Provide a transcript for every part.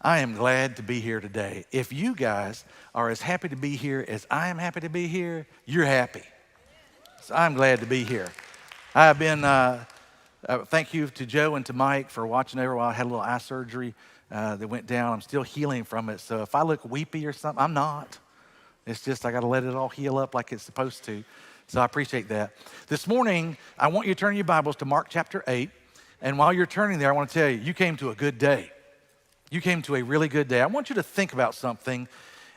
I am glad to be here today. If you guys are as happy to be here as I am happy to be here, you're happy. So I'm glad to be here. I've been, thank you to Joe and to Mike for watching over while I had a little eye surgery that went down. I'm still healing from it. So if I look weepy or something, I'm not. It's just I got to let it all heal up like it's supposed to. So I appreciate that. This morning, I want you to turn your Bibles to Mark chapter 8. And while you're turning there, I want to tell you, you came to a good day. You came to a really good day. I want you to think about something.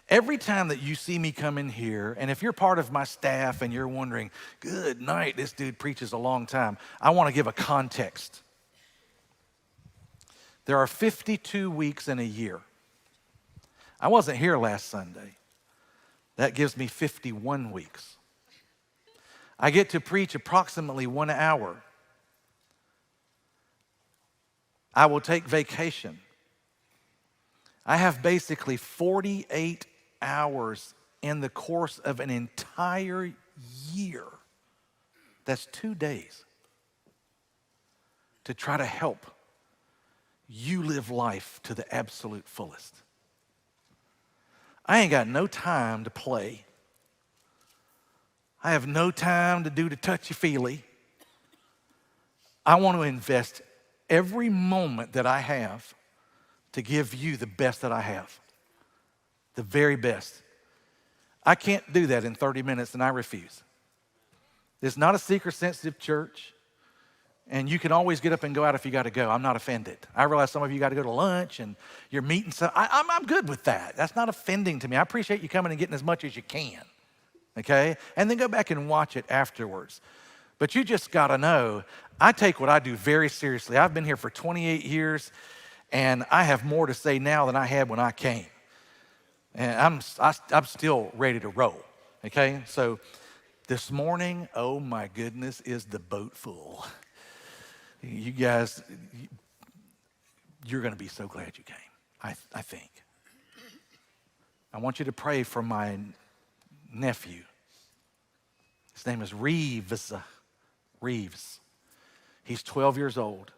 Every time that you see me come in here, and if you're part of my staff and you're wondering, good night, this dude preaches a long time, I want to give a context. There are 52 weeks in a year. I wasn't here last Sunday. That gives me 51 weeks. I get to preach approximately 1 hour. I will take vacation. I have basically 48 hours in the course of an entire year. That's 2 days to try to help you live life to the absolute fullest. I ain't got no time to play. I have no time to do the touchy-feely. I want to invest every moment that I have to give you the best that I have, the very best. I can't do that in 30 minutes, and I refuse. It's not a seeker-sensitive church, and you can always get up and go out if you got to go. I'm not offended. I realize some of you got to go to lunch, and you're meeting some. I'm good with that. That's not offending to me. I appreciate you coming and getting as much as you can, okay? And then go back and watch it afterwards. But you just got to know, I take what I do very seriously. I've been here for 28 years, and I have more to say now than I had when I came. And I'm still ready to roll, okay? So this morning, oh my goodness, is the boat full. You guys, you're going to be so glad you came, I think. I want you to pray for my nephew. His name is Reeves. He's 12 years old.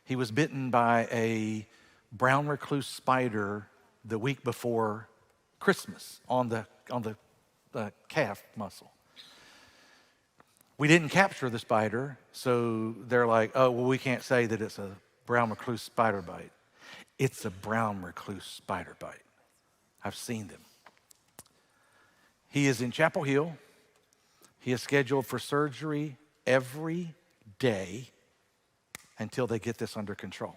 He was bitten by a brown recluse spider the week before Christmas on the calf muscle. We didn't capture the spider, so they're like, oh, well, we can't say that it's a brown recluse spider bite. It's a brown recluse spider bite. I've seen them. He is in Chapel Hill. He is scheduled for surgery every day until they get this under control.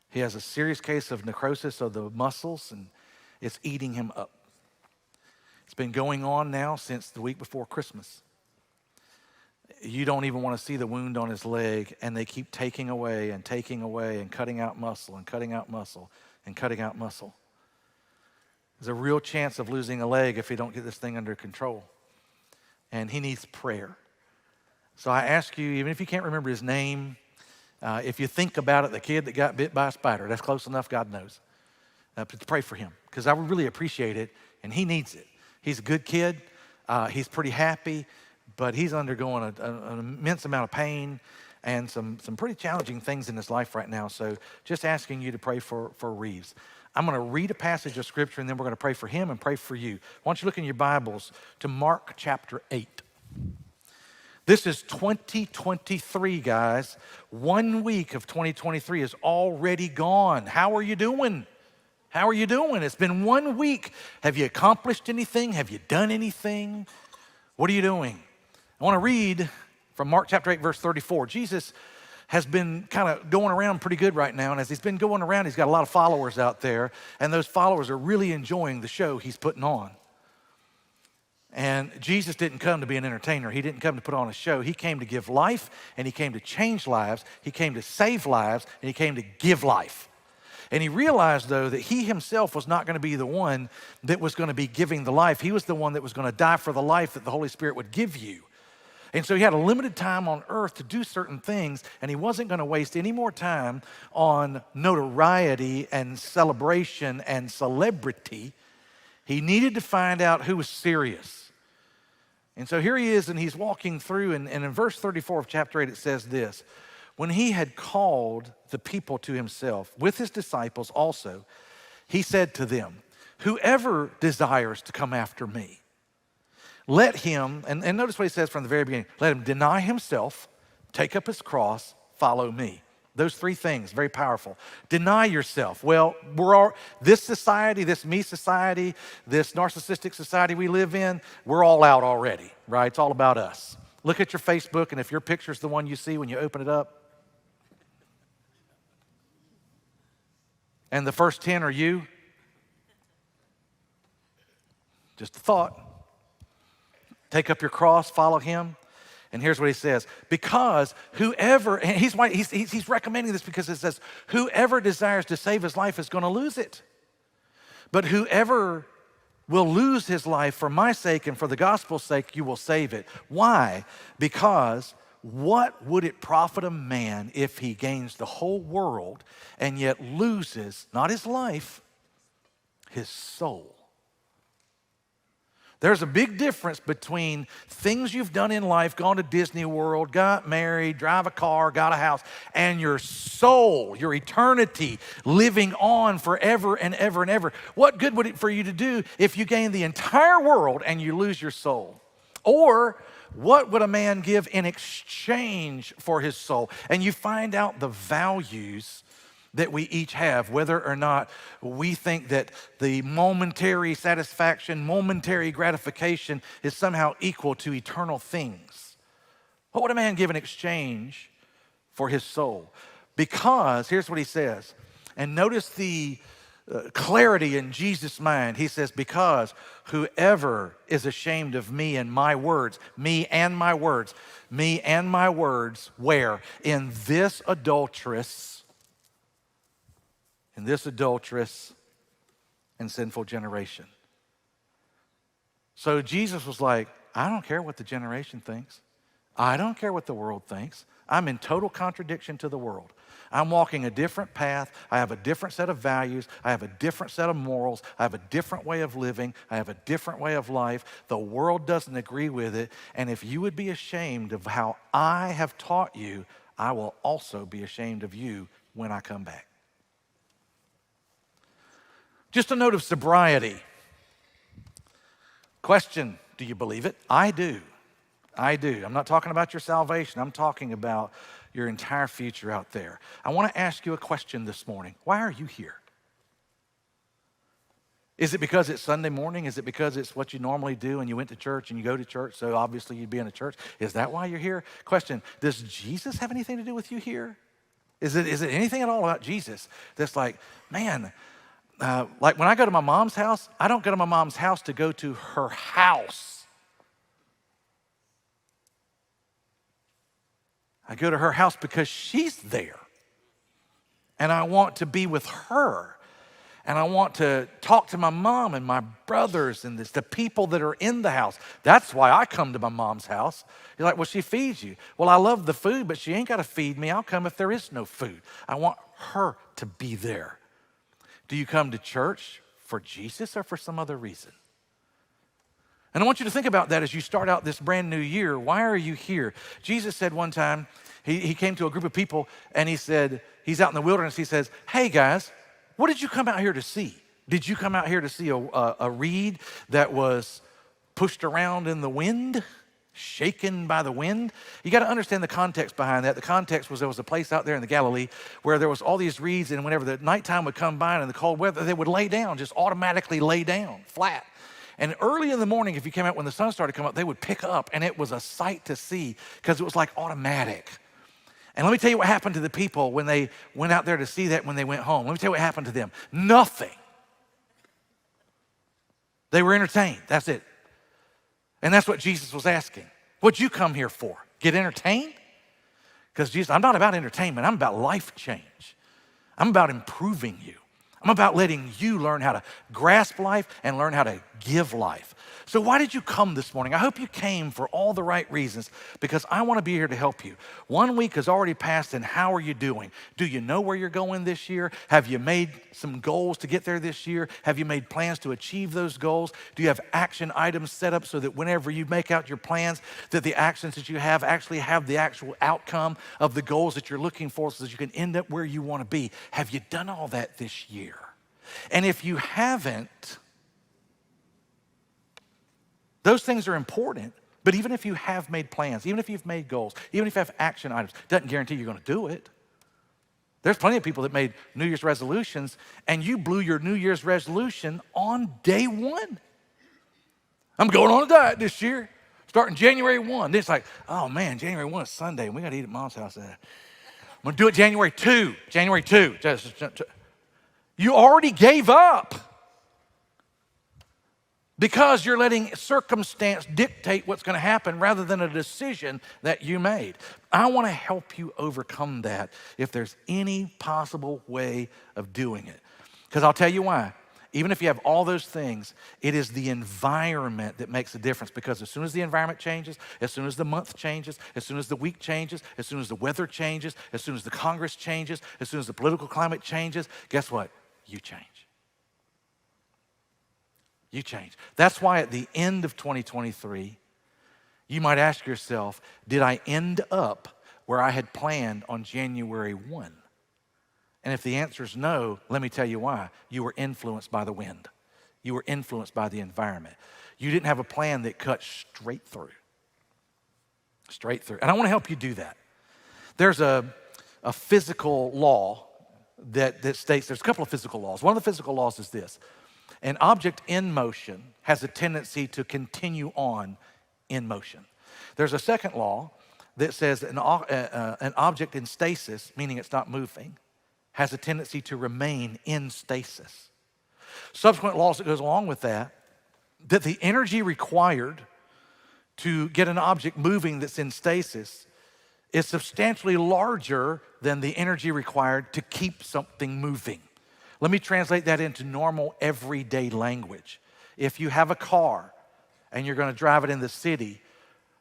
He has a serious case of necrosis of the muscles, and it's eating him up. It's been going on now since the week before Christmas. You don't even want to see the wound on his leg, and they keep taking away and cutting out muscle and cutting out muscle and cutting out muscle. There's a real chance of losing a leg if he don't get this thing under control. And he needs prayer. So I ask you, even if you can't remember his name, if you think about it, the kid that got bit by a spider, that's close enough, God knows. To pray for him, because I would really appreciate it, and he needs it. He's a good kid. He's pretty happy, but he's undergoing an immense amount of pain and some pretty challenging things in his life right now. So just asking you to pray for Reeves. I'm going to read a passage of Scripture, and then we're going to pray for him and pray for you. Why don't you look in your Bibles to Mark chapter 8. This is 2023, guys. 1 week of 2023 is already gone. How are you doing? How are you doing? It's been 1 week. Have you accomplished anything? Have you done anything? What are you doing? I want to read from Mark chapter 8, verse 34. Jesus has been kind of going around pretty good right now, and as he's been going around, he's got a lot of followers out there, and those followers are really enjoying the show he's putting on. And Jesus didn't come to be an entertainer. He didn't come to put on a show. He came to give life, and he came to change lives. He came to save lives, and he came to give life. And he realized, though, that he himself was not going to be the one that was going to be giving the life. He was the one that was going to die for the life that the Holy Spirit would give you. And so he had a limited time on earth to do certain things, and he wasn't going to waste any more time on notoriety and celebration and celebrity. He needed to find out who was serious. And so here he is, and he's walking through, and in verse 34 of chapter 8, it says this: When he had called the people to himself with his disciples also, he said to them, whoever desires to come after me, let him, and notice what he says from the very beginning, let him deny himself, take up his cross, follow me. Those three things, very powerful. Deny yourself. Well, this society, this me society, this narcissistic society we live in, we're all out already, right? It's all about us. Look at your Facebook, and if your picture's the one you see when you open it up, and the first 10 are you, just a thought. Take up your cross, follow him. And here's what he says, because whoever, and he's recommending this because it says, whoever desires to save his life is going to lose it. But whoever will lose his life for my sake and for the gospel's sake, you will save it. Why? Because what would it profit a man if he gains the whole world and yet loses, not his life, his soul? There's a big difference between things you've done in life, gone to Disney World, got married, drive a car, got a house, and your soul, your eternity, living on forever and ever and ever. What good would it for you to do if you gain the entire world and you lose your soul? Or what would a man give in exchange for his soul? And you find out the values that we each have, whether or not we think that the momentary satisfaction, momentary gratification is somehow equal to eternal things. What would a man give in exchange for his soul? Because, here's what he says, and notice the clarity in Jesus' mind. He says, because whoever is ashamed of me and my words, me and my words, where? In this adulterous and sinful generation. So Jesus was like, I don't care what the generation thinks. I don't care what the world thinks. I'm in total contradiction to the world. I'm walking a different path. I have a different set of values. I have a different set of morals. I have a different way of living. I have a different way of life. The world doesn't agree with it. And if you would be ashamed of how I have taught you, I will also be ashamed of you when I come back. Just a note of sobriety. Question, do you believe it? I do. I'm not talking about your salvation. I'm talking about your entire future out there. I want to ask you a question this morning. Why are you here? Is it because it's Sunday morning? Is it because it's what you normally do and you went to church and you go to church, so obviously you'd be in a church? Is that why you're here? Question, does Jesus have anything to do with you here? Is it anything at all about Jesus that's like, man, like when I go to my mom's house, I don't go to my mom's house to go to her house. I go to her house because she's there. And I want to be with her. And I want to talk to my mom and my brothers and the people that are in the house. That's why I come to my mom's house. You're like, well, she feeds you. Well, I love the food, but she ain't got to feed me. I'll come if there is no food. I want her to be there. Do you come to church for Jesus or for some other reason? And I want you to think about that as you start out this brand new year. Why are you here? Jesus said one time, he came to a group of people and he said, he's out in the wilderness. He says, hey guys, what did you come out here to see? Did you come out here to see a reed that was pushed around in the wind? Shaken by the wind? You got to understand the context behind that. The context was there was a place out there in the Galilee where there was all these reeds, and whenever the nighttime would come by and the cold weather, they would lay down, just automatically lay down flat. And early in the morning, if you came out when the sun started to come up, they would pick up, and it was a sight to see because it was like automatic. And let me tell you what happened to the people when they went out there to see that when they went home. Let me tell you what happened to them. Nothing. They were entertained. That's it. And that's what Jesus was asking. What'd you come here for? Get entertained? Because Jesus, I'm not about entertainment. I'm about life change. I'm about improving you. I'm about letting you learn how to grasp life and learn how to give life. So why did you come this morning? I hope you came for all the right reasons because I want to be here to help you. 1 week has already passed, and how are you doing? Do you know where you're going this year? Have you made some goals to get there this year? Have you made plans to achieve those goals? Do you have action items set up so that whenever you make out your plans, that the actions that you have actually have the actual outcome of the goals that you're looking for so that you can end up where you want to be? Have you done all that this year? And if you haven't, those things are important, but even if you have made plans, even if you've made goals, even if you have action items, doesn't guarantee you're going to do it. There's plenty of people that made New Year's resolutions, and you blew your New Year's resolution on day one. I'm going on a diet this year, starting January 1. Then it's like, oh man, January 1 is Sunday, and we got to eat at Mom's house. I'm going to do it January 2. January 2. You already gave up. Because you're letting circumstance dictate what's going to happen rather than a decision that you made. I want to help you overcome that if there's any possible way of doing it. Because I'll tell you why. Even if you have all those things, it is the environment that makes a difference. Because as soon as the environment changes, as soon as the month changes, as soon as the week changes, as soon as the weather changes, as soon as the Congress changes, as soon as the political climate changes, guess what? You change. You change. That's why at the end of 2023, you might ask yourself, did I end up where I had planned on January 1? And if the answer is no, let me tell you why. You were influenced by the wind. You were influenced by the environment. You didn't have a plan that cut straight through. Straight through. And I want to help you do that. There's a physical law that states, there's a couple of physical laws. One of the physical laws is this. An object in motion has a tendency to continue on in motion. There's a second law that says an object in stasis, meaning it's not moving, has a tendency to remain in stasis. Subsequent laws that goes along with that the energy required to get an object moving that's in stasis is substantially larger than the energy required to keep something moving. Let me translate that into normal, everyday language. If you have a car and you're going to drive it in the city,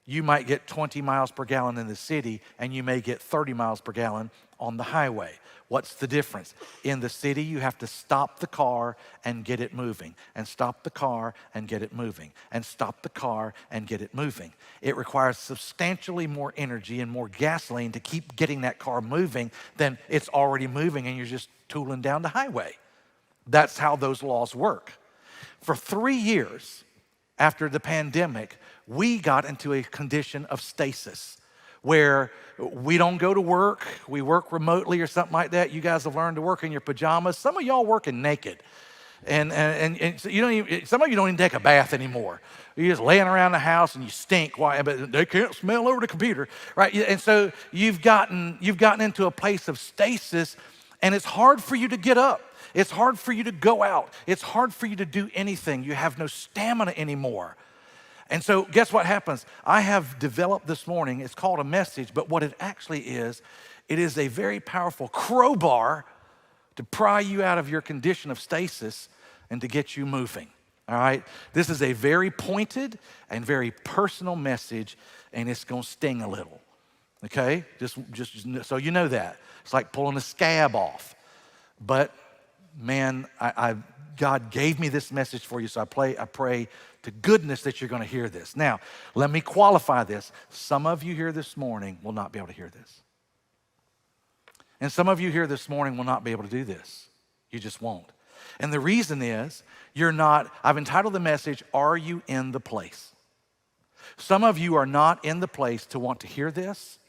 you might get 20 miles per gallon in the city and you may get 30 miles per gallon on the highway. What's the difference? In the city, you have to stop the car and get it moving, and stop the car and get it moving, and stop the car and get it moving. It requires substantially more energy and more gasoline to keep getting that car moving than it's already moving and you're just tooling down the highway. That's how those laws work. For 3 years after the pandemic, we got into a condition of stasis where we don't go to work, we work remotely or something like that. You guys have learned to work in your pajamas. Some of y'all working naked. And so you don't even, some of you don't even take a bath anymore. You're just laying around the house and you stink. Why? But they can't smell over the computer, right? And so you've gotten into a place of stasis, and it's hard for you to get up. It's hard for you to go out. It's hard for you to do anything. You have no stamina anymore. And so guess what happens? I have developed this morning, it's called a message, but what it actually is, it is a very powerful crowbar to pry you out of your condition of stasis and to get you moving, all right? This is a very pointed and very personal message, and it's gonna sting a little, okay? Just so you know that. It's like pulling a scab off. But man, God gave me this message for you, so I pray to goodness that you're going to hear this. Now, let me qualify this. Some of you here this morning will not be able to hear this. And some of you here this morning will not be able to do this. You just won't. And the reason is, you're not, I've entitled the message, Are You in the Place? Some of you are not in the place to want to hear this,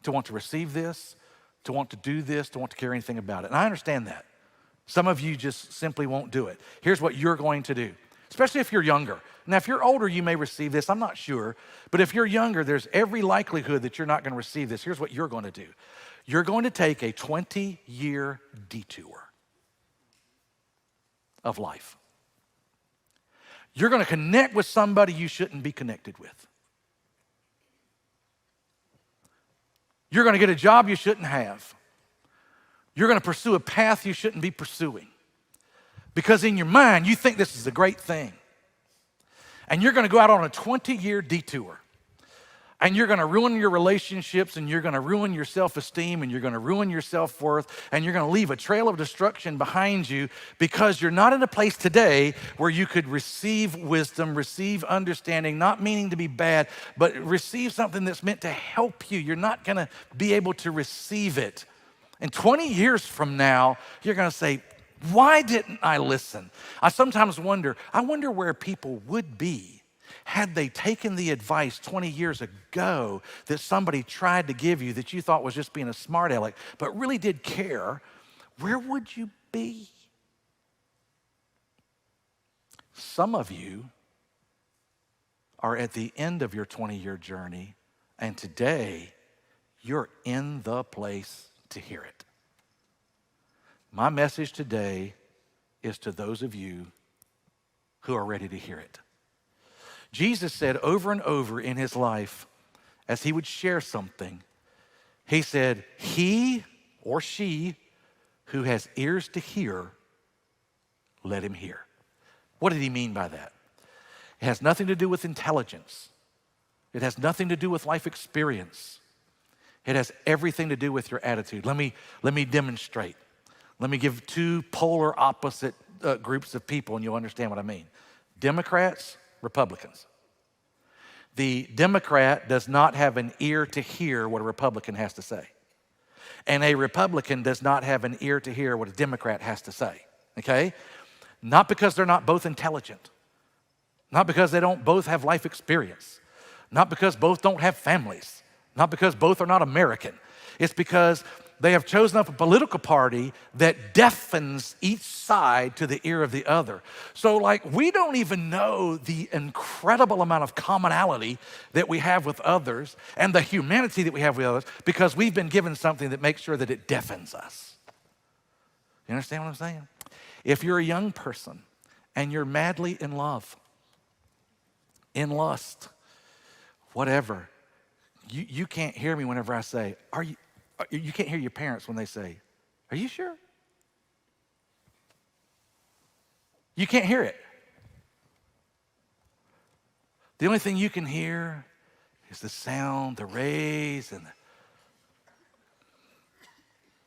to want to receive this, to want to do this, to want to care anything about it. And I understand that. Some of you just simply won't do it. Here's what you're going to do, especially if you're younger. Now, if you're older, you may receive this. I'm not sure. But if you're younger, there's every likelihood that you're not going to receive this. Here's what you're going to do. You're going to take a 20-year detour of life. You're going to connect with somebody you shouldn't be connected with. You're going to get a job you shouldn't have. You're going to pursue a path you shouldn't be pursuing. Because in your mind, you think this is a great thing. And you're going to go out on a 20-year detour. And you're going to ruin your relationships, and you're going to ruin your self-esteem, and you're going to ruin your self-worth, and you're going to leave a trail of destruction behind you because you're not in a place today where you could receive wisdom, receive understanding, not meaning to be bad, but receive something that's meant to help you. You're not going to be able to receive it. And 20 years from now, you're going to say, why didn't I listen? I sometimes wonder where people would be had they taken the advice 20 years ago that somebody tried to give you that you thought was just being a smart aleck, but really did care. Where would you be? Some of you are at the end of your 20-year journey, and today you're in the place to hear it. My message today is to those of you who are ready to hear it. Jesus said over and over in his life, as he would share something, he said, he or she who has ears to hear, let him hear. What did he mean by that? It has nothing to do with intelligence. It has nothing to do with life experience. It has everything to do with your attitude. Let me demonstrate. Let me give two polar opposite groups of people, and you'll understand what I mean. Democrats, Republicans. The Democrat does not have an ear to hear what a Republican has to say. And a Republican does not have an ear to hear what a Democrat has to say, okay? Not because they're not both intelligent. Not because they don't both have life experience. Not because both don't have families. Not because both are not American. It's because they have chosen up a political party that deafens each side to the ear of the other. So we don't even know the incredible amount of commonality that we have with others and the humanity that we have with others because we've been given something that makes sure that it deafens us. You understand what I'm saying? If you're a young person and you're madly in love, in lust, whatever, you can't hear me whenever I say, you can't hear your parents when they say, are you sure? You can't hear it. The only thing you can hear is the sound, the rays, and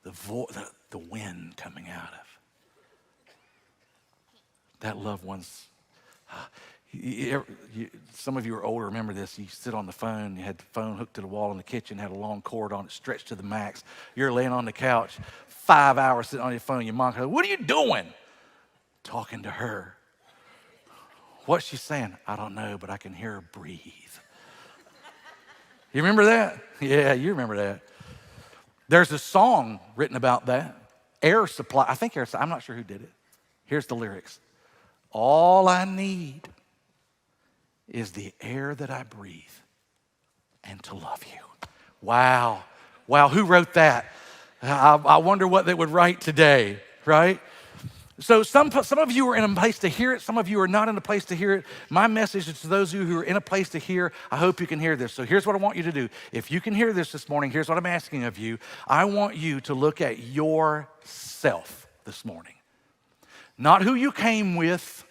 the wind coming out of that loved one's. Some of you are older, remember this. You sit on the phone, you had the phone hooked to the wall in the kitchen, had a long cord on it, stretched to the max. You're laying on the couch, 5 hours sitting on your phone. Your mom goes, what are you doing? Talking to her. What's she saying? I don't know, but I can hear her breathe. You remember that? Yeah, you remember that. There's a song written about that. Air Supply, I think Air Supply, I'm not sure who did it. Here's the lyrics. All I need is the air that I breathe and to love you. Wow. Wow, who wrote that? I wonder what they would write today, right? So some of you are in a place to hear it. Some of you are not in a place to hear it. My message is to those of you who are in a place to hear. I hope you can hear this. So here's what I want you to do. If you can hear this morning, here's what I'm asking of you. I want you to look at yourself this morning. Not who you came with,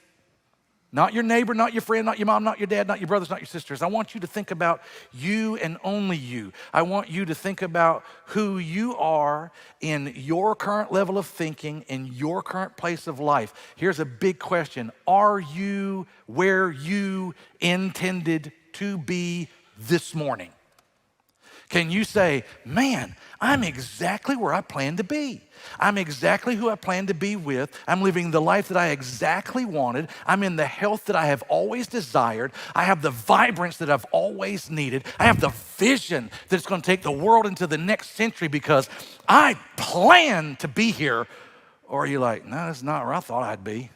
not your neighbor, not your friend, not your mom, not your dad, not your brothers, not your sisters. I want you to think about you and only you. I want you to think about who you are in your current level of thinking, in your current place of life. Here's a big question. Are you where you intended to be this morning? Can you say, man, I'm exactly where I plan to be. I'm exactly who I plan to be with. I'm living the life that I exactly wanted. I'm in the health that I have always desired. I have the vibrance that I've always needed. I have the vision that's going to take the world into the next century because I plan to be here. Or are you like, no, that's not where I thought I'd be?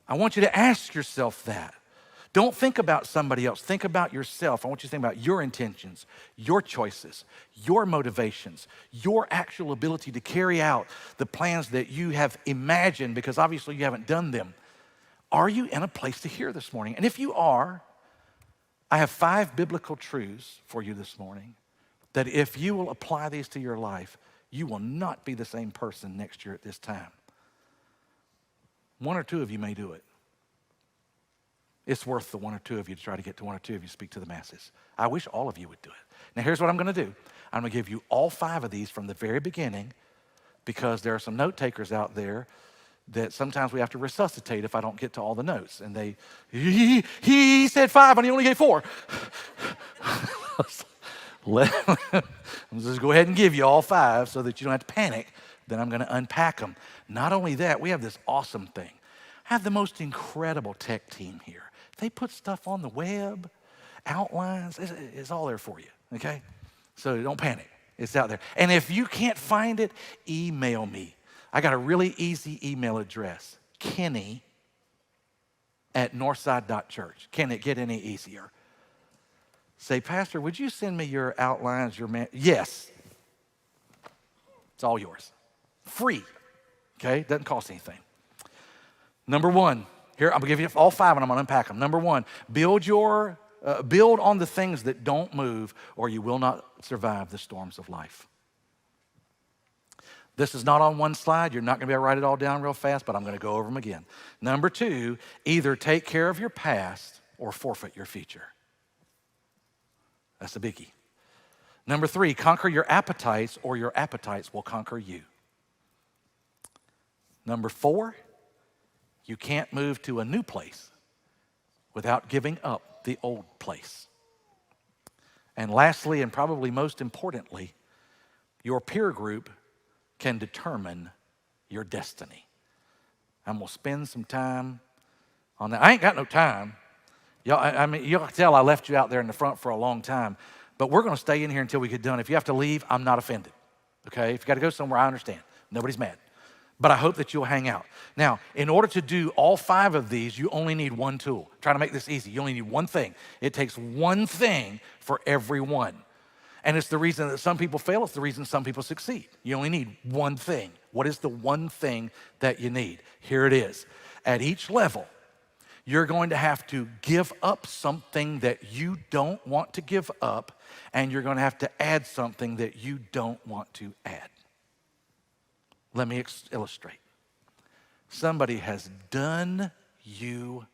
I want you to ask yourself that. Don't think about somebody else. Think about yourself. I want you to think about your intentions, your choices, your motivations, your actual ability to carry out the plans that you have imagined because obviously you haven't done them. Are you in a place to hear this morning? And if you are, I have 5 biblical truths for you this morning that if you will apply these to your life, you will not be the same person next year at this time. One or two of you may do it. It's worth the one or two of you to try to get to one or two of you to speak to the masses. I wish all of you would do it. Now, here's what I'm going to do. I'm going to give you all 5 of these from the very beginning, because there are some note takers out there that sometimes we have to resuscitate if I don't get to all the notes. And he said 5 and he only gave 4. I'm just go ahead and give you all 5 so that you don't have to panic. Then I'm going to unpack them. Not only that, we have this awesome thing. I have the most incredible tech team here. They put stuff on the web, outlines. It's all there for you, okay? So don't panic. It's out there. And if you can't find it, email me. I got a really easy email address, kenny@northside.church. Can it get any easier? Say, Pastor, would you send me your outlines, Yes. It's all yours. Free, okay? Doesn't cost anything. Number 1, here, I'm going to give you all 5 and I'm going to unpack them. Number 1, build on the things that don't move, or you will not survive the storms of life. This is not on one slide. You're not going to be able to write it all down real fast, but I'm going to go over them again. Number 2, either take care of your past or forfeit your future. That's a biggie. Number 3, conquer your appetites, or your appetites will conquer you. Number 4, you can't move to a new place without giving up the old place. And lastly, and probably most importantly, your peer group can determine your destiny. I'm going to spend some time on that. I ain't got no time. Y'all, I mean, you'll tell I left you out there in the front for a long time, but we're going to stay in here until we get done. If you have to leave, I'm not offended, okay? If you got to go somewhere, I understand. Nobody's mad. But I hope that you'll hang out. Now, in order to do all 5 of these, you only need one tool. Try to make this easy. You only need one thing. It takes one thing for every one. And it's the reason that some people fail. It's the reason some people succeed. You only need one thing. What is the one thing that you need? Here it is. At each level, you're going to have to give up something that you don't want to give up, and you're going to have to add something that you don't want to add. Let me illustrate. Somebody has done you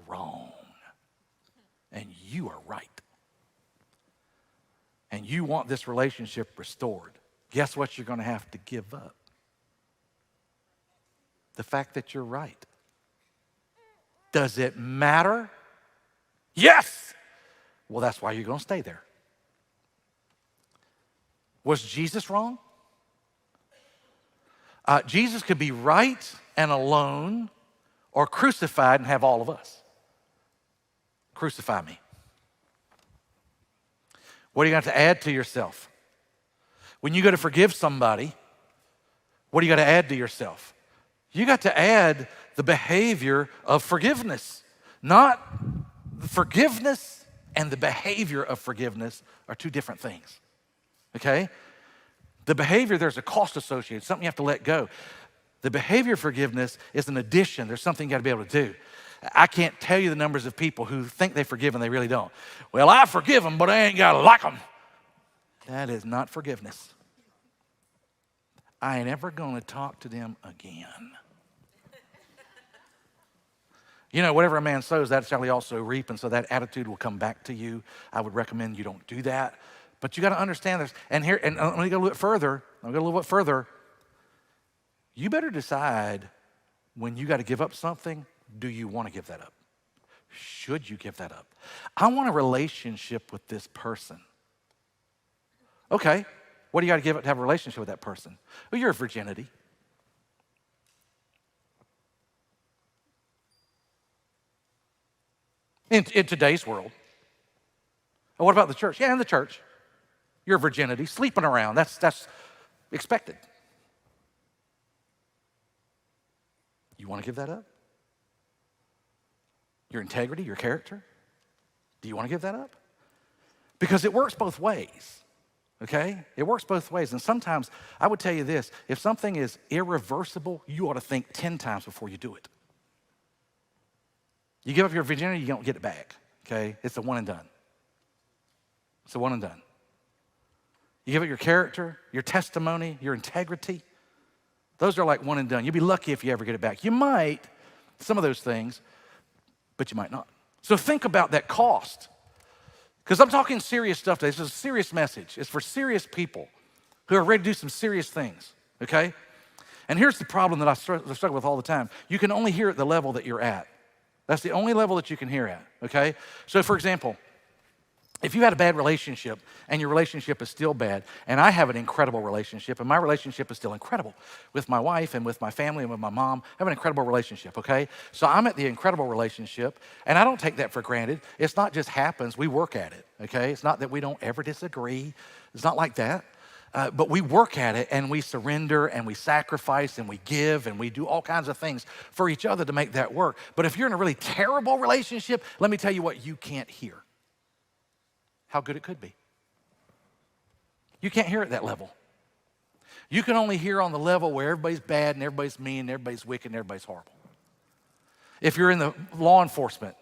wrong, and you are right. And you want this relationship restored. Guess what you're going to have to give up? The fact that you're right. Does it matter? Yes! Well, that's why you're going to stay there. Was Jesus wrong? Jesus could be right and alone, or crucified and have all of us. Crucify me. What are you going to have to add to yourself? When you go to forgive somebody, what do you got to add to yourself? You got to add the behavior of forgiveness. Not forgiveness and the behavior of forgiveness are 2 different things, okay? The behavior, there's a cost associated, something you have to let go. The behavior of forgiveness is an addition. There's something you got to be able to do. I can't tell you the numbers of people who think they forgive and they really don't. Well, I forgive them, but I ain't got to like them. That is not forgiveness. I ain't ever going to talk to them again. You know, whatever a man sows, that shall he also reap, and so that attitude will come back to you. I would recommend you don't do that. But you got to understand this. And here, and let me go a little bit further. You better decide when you got to give up something, do you want to give that up? Should you give that up? I want a relationship with this person. Okay, what do you got to give up to have a relationship with that person? Well, your virginity. In today's world. And what about the church? Yeah, in the church. Your virginity, sleeping around, that's expected. You want to give that up? Your integrity, your character? Do you want to give that up? Because it works both ways, okay? It works both ways. And sometimes, I would tell you this, if something is irreversible, you ought to think 10 times before you do it. You give up your virginity, you don't get it back, okay? It's a one and done. It's a one and done. You give up your character, your testimony, your integrity. Those are like one and done. You'll be lucky if you ever get it back. You might, some of those things, but you might not. So think about that cost. Because I'm talking serious stuff today. This is a serious message. It's for serious people who are ready to do some serious things, okay? And here's the problem that I struggle with all the time. You can only hear at the level that you're at. That's the only level that you can hear at, okay? So for example, if you had a bad relationship and your relationship is still bad, and I have an incredible relationship, and my relationship is still incredible with my wife and with my family and with my mom, I have an incredible relationship, okay? So I'm at the incredible relationship, and I don't take that for granted. It's not just happens, we work at it, okay? It's not that we don't ever disagree. It's not like that. But we work at it, and we surrender, and we sacrifice, and we give, and we do all kinds of things for each other to make that work. But if you're in a really terrible relationship, let me tell you what you can't hear. How good it could be. You can't hear at that level. You can only hear on the level where everybody's bad and everybody's mean and everybody's wicked and everybody's horrible. If you're in the law enforcement,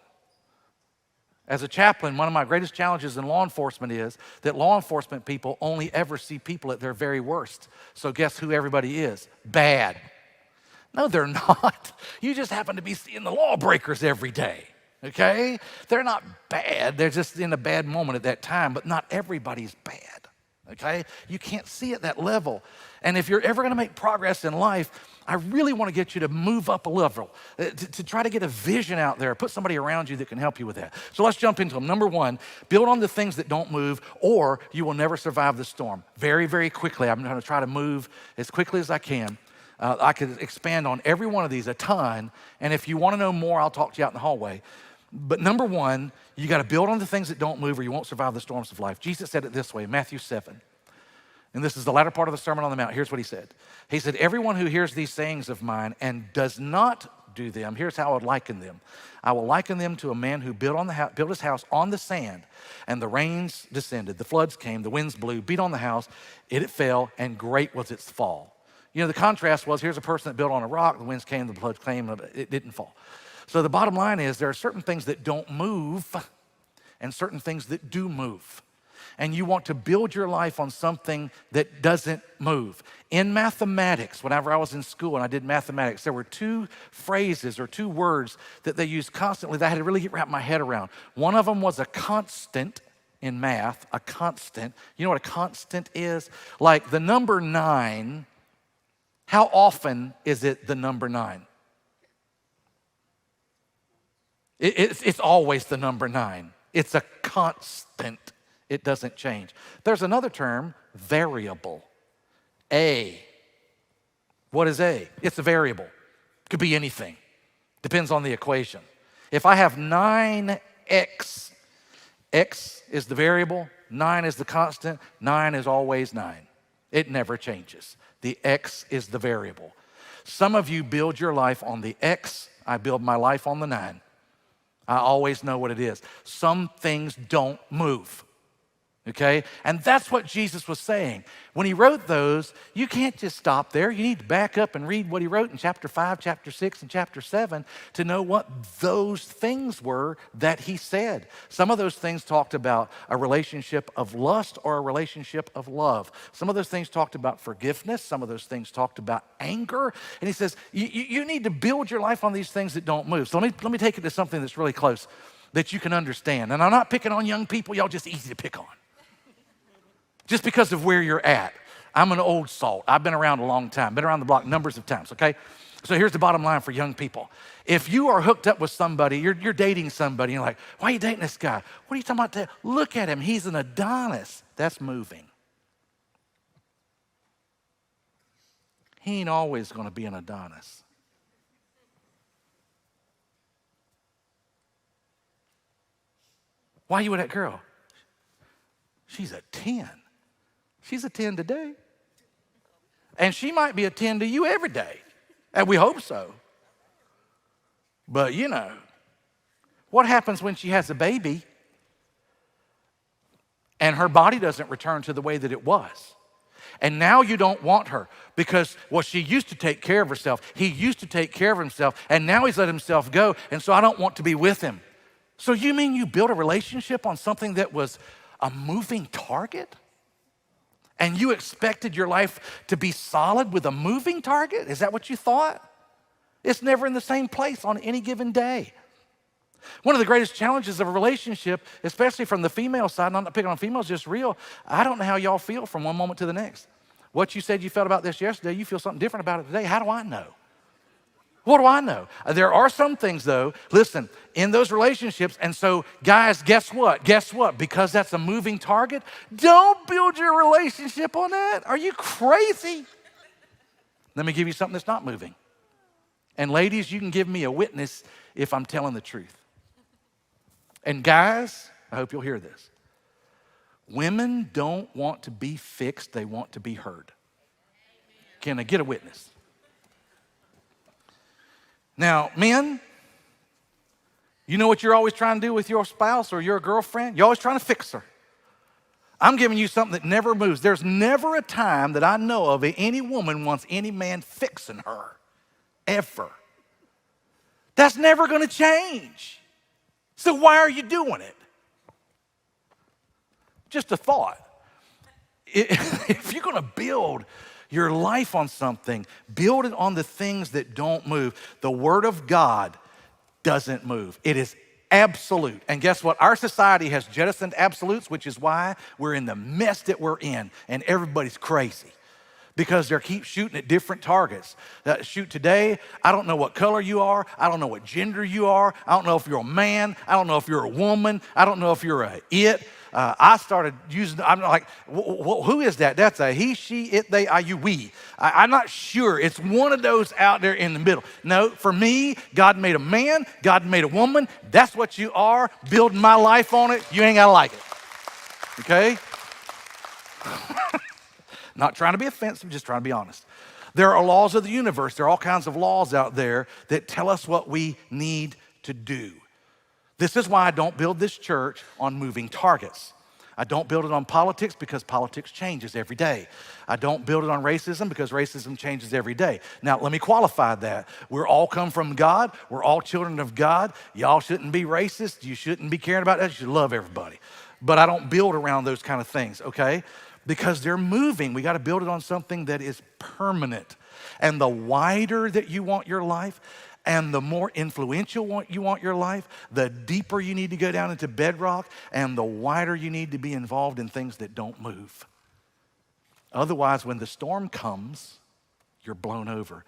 as a chaplain, one of my greatest challenges in law enforcement is that law enforcement people only ever see people at their very worst. So guess who everybody is? Bad. No, they're not. You just happen to be seeing the lawbreakers every day. Okay? They're not bad. They're just in a bad moment at that time, but not everybody's bad. Okay? You can't see at that level. And if you're ever going to make progress in life, I really want to get you to move up a level, to try to get a vision out there, put somebody around you that can help you with that. So let's jump into them. Number one, build on the things that don't move, or you will never survive the storm. Very, very quickly, I'm going to try to move as quickly as I can. I could expand on every one of these a ton, and if you want to know more, I'll talk to you out in the hallway. But number one, you got to build on the things that don't move or you won't survive the storms of life. Jesus said it this way, Matthew 7. And this is the latter part of the Sermon on the Mount. Here's what he said. He said, everyone who hears these sayings of mine and does not do them, here's how I would liken them. I will liken them to a man who built his house on the sand, and the rains descended, the floods came, the winds blew, beat on the house, it fell, and great was its fall. You know, the contrast was, here's a person that built on a rock, the winds came, the floods came, it didn't fall. So the bottom line is there are certain things that don't move and certain things that do move. And you want to build your life on something that doesn't move. In mathematics, whenever I was in school and I did mathematics, there were two phrases or two words that they used constantly that I had to really wrap my head around. One of them was a constant in math, a constant. You know what a constant is? Like the number 9, how often is it the number 9? It's always the number 9. It's a constant. It doesn't change. There's another term, variable. A. What is A? It's a variable. Could be anything. Depends on the equation. If I have 9x, x is the variable, 9 is the constant, 9 is always 9. It never changes. The x is the variable. Some of you build your life on the x. I build my life on the 9. I always know what it is. Some things don't move. Okay? And that's what Jesus was saying. When he wrote those, you can't just stop there. You need to back up and read what he wrote in chapter 5, chapter 6, and chapter 7 to know what those things were that he said. Some of those things talked about a relationship of lust or a relationship of love. Some of those things talked about forgiveness. Some of those things talked about anger. And he says, you need to build your life on these things that don't move. So let me take it to something that's really close that you can understand. And I'm not picking on young people. Y'all just easy to pick on. Just because of where you're at. I'm an old salt. I've been around a long time, been around the block numbers of times, okay? So here's the bottom line for young people. If you are hooked up with somebody, you're dating somebody, and you're like, why are you dating this guy? What are you talking about? Look at him, he's an Adonis. That's moving. He ain't always gonna be an Adonis. Why are you with that girl? She's a 10. She's a 10 today. And she might be a 10 to you every day. And we hope so. But you know, what happens when she has a baby and her body doesn't return to the way that it was? And now you don't want her because, well, she used to take care of herself. He used to take care of himself, and now he's let himself go, and so I don't want to be with him. So you mean you built a relationship on something that was a moving target? And you expected your life to be solid with a moving target? Is that what you thought? It's never in the same place on any given day. One of the greatest challenges of a relationship, especially from the female side, and I'm not picking on females, just real, I don't know how y'all feel from one moment to the next. What you said you felt about this yesterday, you feel something different about it today. How do I know? What do I know? There are some things, though, listen, in those relationships, and so, guys, guess what? Guess what? Because that's a moving target, don't build your relationship on that. Are you crazy? Let me give you something that's not moving. And ladies, you can give me a witness if I'm telling the truth. And guys, I hope you'll hear this. Women don't want to be fixed, they want to be heard. Can I get a witness? Now, men, you know what you're always trying to do with your spouse or your girlfriend? You're always trying to fix her. I'm giving you something that never moves. There's never a time that I know of any woman wants any man fixing her, ever. That's never going to change. So why are you doing it? Just a thought. If you're going to build your life on something, build it on the things that don't move. The Word of God doesn't move. It is absolute. And guess what? Our society has jettisoned absolutes, which is why we're in the mess that we're in, and everybody's crazy. Because they keep shooting at different targets. Shoot today, I don't know what color you are. I don't know what gender you are. I don't know if you're a man. I don't know if you're a woman. I don't know if you're a it. I started using, I'm like, who is that? That's a he, she, it, they, I, you, we. I'm not sure. It's one of those out there in the middle. No, for me, God made a man. God made a woman. That's what you are. Building my life on it, you ain't got to like it. Okay? Not trying to be offensive, just trying to be honest. There are laws of the universe. There are all kinds of laws out there that tell us what we need to do. This is why I don't build this church on moving targets. I don't build it on politics because politics changes every day. I don't build it on racism because racism changes every day. Now, let me qualify that. We're all come from God. We're all children of God. Y'all shouldn't be racist. You shouldn't be caring about that. You should love everybody. But I don't build around those kind of things, okay? Because they're moving. We got to build it on something that is permanent. And the wider that you want your life, and the more influential you want your life, the deeper you need to go down into bedrock, and the wider you need to be involved in things that don't move. Otherwise, when the storm comes, you're blown over.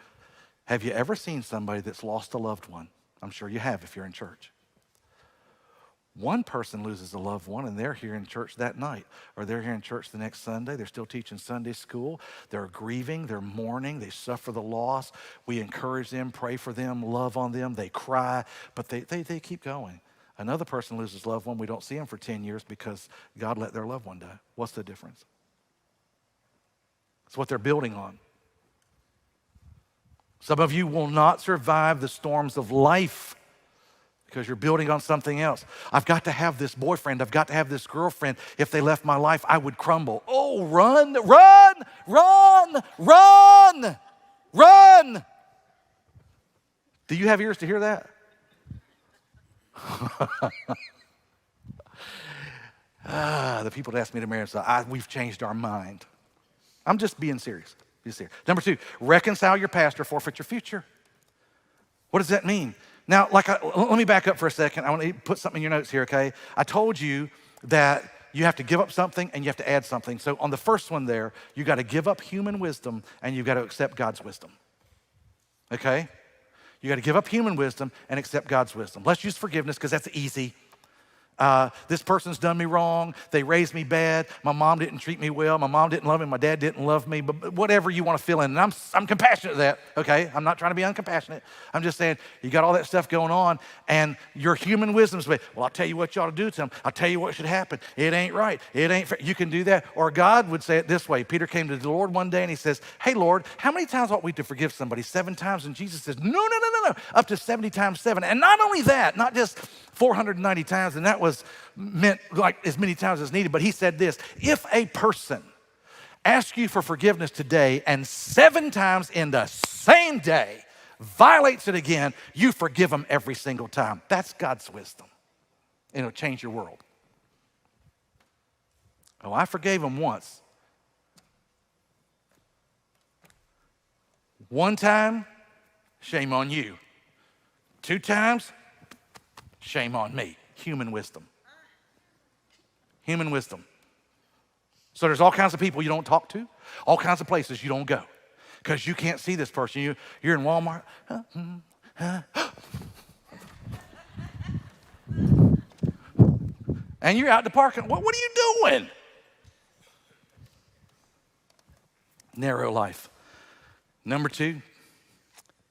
Have you ever seen somebody that's lost a loved one? I'm sure you have if you're in church. One person loses a loved one and they're here in church that night, or they're here in church the next Sunday. They're still teaching Sunday school. They're grieving, they're mourning, they suffer the loss. We encourage them, pray for them, love on them. They cry, but they keep going. Another person loses a loved one. We don't see them for 10 years because God let their loved one die. What's the difference? It's what they're building on. Some of you will not survive the storms of life because you're building on something else. I've got to have this boyfriend. I've got to have this girlfriend. If they left my life, I would crumble. Oh, run, run, run, run, run. Do you have ears to hear that? The people that asked me to marry, so we've changed our mind. I'm just being serious. Be serious. Number 2, reconcile your past or forfeit your future. What does that mean? Now, let me back up for a second. I want to put something in your notes here, okay? I told you that you have to give up something and you have to add something. So on the first one there, you got to give up human wisdom and you got to accept God's wisdom, okay? You got to give up human wisdom and accept God's wisdom. Let's use forgiveness because that's easy. This person's done me wrong. They raised me bad. My mom didn't treat me well. My mom didn't love me. My dad didn't love me. But whatever you want to fill in. And I'm compassionate to that, okay? I'm not trying to be uncompassionate. I'm just saying you got all that stuff going on and your human wisdom's way. Well, I'll tell you what you ought to do to them. I'll tell you what should happen. It ain't right. It ain't fair. You can do that. Or God would say it this way. Peter came to the Lord one day and he says, hey, Lord, how many times ought we to forgive somebody? 7 times? And Jesus says, no, up to 70 times 7. And not only that, not just 490 times, and that was meant like as many times as needed, but he said this, if a person asks you for forgiveness today and 7 times in the same day violates it again, you forgive them every single time. That's God's wisdom. And it'll change your world. Oh, I forgave him once. One time, shame on you. 2 times, shame on me. Human wisdom. Human wisdom. So there's all kinds of people you don't talk to, all kinds of places you don't go, because you can't see this person. You're in Walmart. And you're out in the parking. What are you doing? Narrow life. Number 2,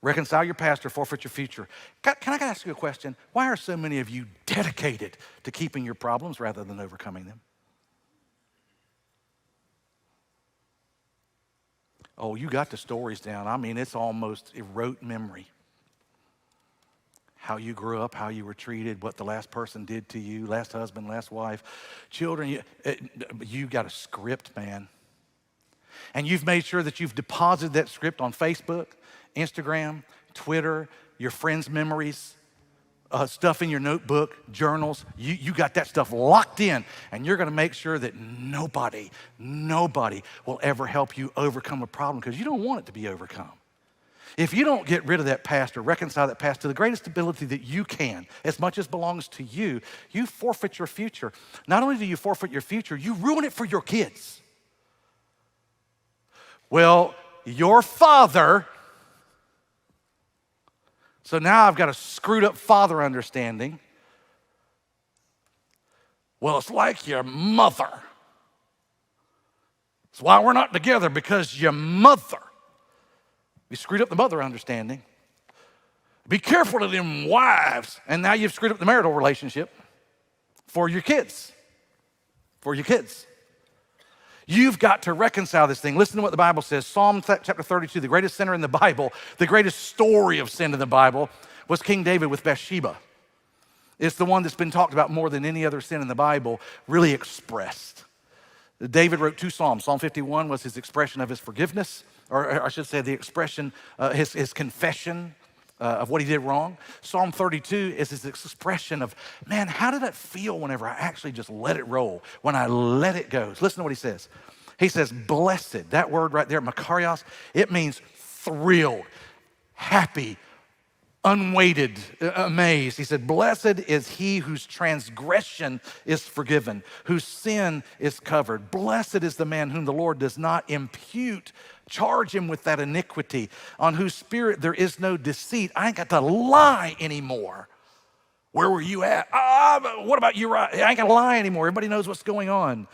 reconcile your past or forfeit your future. Can I ask you a question? Why are so many of you dedicated to keeping your problems rather than overcoming them? Oh, you got the stories down. I mean, it's almost a rote memory. How you grew up, how you were treated, what the last person did to you, last husband, last wife, children. You got a script, man. And you've made sure that you've deposited that script on Facebook, Instagram, Twitter, your friends' memories, stuff in your notebook, journals. You got that stuff locked in, and you're going to make sure that nobody will ever help you overcome a problem, because you don't want it to be overcome. If you don't get rid of that past or reconcile that past to the greatest ability that you can, as much as belongs to you, you forfeit your future. Not only do you forfeit your future, you ruin it for your kids. Well, your father, so now I've got a screwed up father understanding. Well, it's like your mother. That's why we're not together, because your mother. You screwed up the mother understanding. Be careful of them wives. And now you've screwed up the marital relationship for your kids. For your kids. You've got to reconcile this thing. Listen to what the Bible says. Psalm chapter 32, the greatest sinner in the Bible, the greatest story of sin in the Bible was King David with Bathsheba. It's the one that's been talked about more than any other sin in the Bible, really expressed. David wrote 2 Psalms. Psalm 51 was his expression of his forgiveness, or I should say the expression, his confession of what he did wrong. Psalm 32 is his expression of, man, how did that feel whenever I actually just let it roll, when I let it go? Listen to what he says. He says, blessed, that word right there, makarios, it means thrilled, happy, unweighted, amazed. He said, blessed is he whose transgression is forgiven, whose sin is covered. Blessed is the man whom the Lord does not impute, charge him with that iniquity, on whose spirit there is no deceit. I ain't got to lie anymore. Where were you at? What about you? I ain't got to lie anymore. Everybody knows what's going on.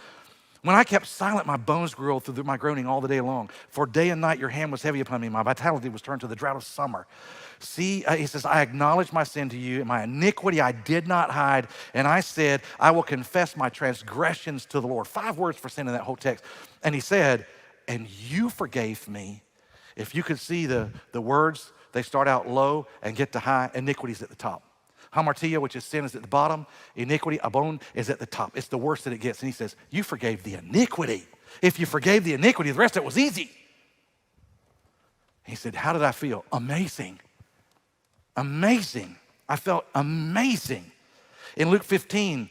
When I kept silent, my bones grew old through my groaning all the day long. For day and night your hand was heavy upon me. My vitality was turned to the drought of summer. See, he says, I acknowledged my sin to you, and my iniquity I did not hide. And I said, I will confess my transgressions to the Lord. 5 words for sin in that whole text. And he said, and you forgave me. If you could see the words, they start out low and get to high. Iniquity's at the top. Hamartia, which is sin, is at the bottom. Iniquity, abon, is at the top. It's the worst that it gets. And he says, you forgave the iniquity. If you forgave the iniquity, the rest of it was easy. He said, how did I feel? Amazing. Amazing. I felt amazing. In Luke 15,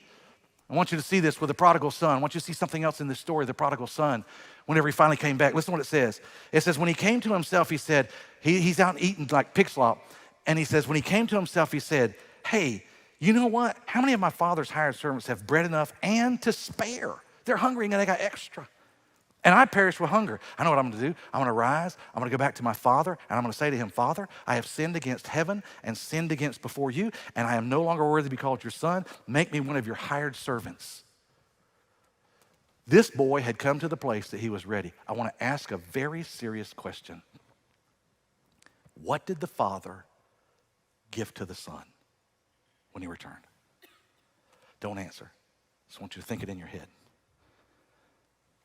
I want you to see this with the prodigal son. I want you to see something else in this story, the prodigal son, whenever he finally came back. Listen to what it says. It says, when he came to himself, he said, he's out eating like pig slop. And he says, when he came to himself, he said, hey, you know what? How many of my father's hired servants have bread enough and to spare? They're hungry and they got extra. And I perish with hunger. I know what I'm going to do. I'm going to rise. I'm going to go back to my father, and I'm going to say to him, Father, I have sinned against heaven and sinned against before you, and I am no longer worthy to be called your son. Make me one of your hired servants. This boy had come to the place that he was ready. I want to ask a very serious question. What did the father give to the son when he returned? Don't answer. Just want you to think it in your head.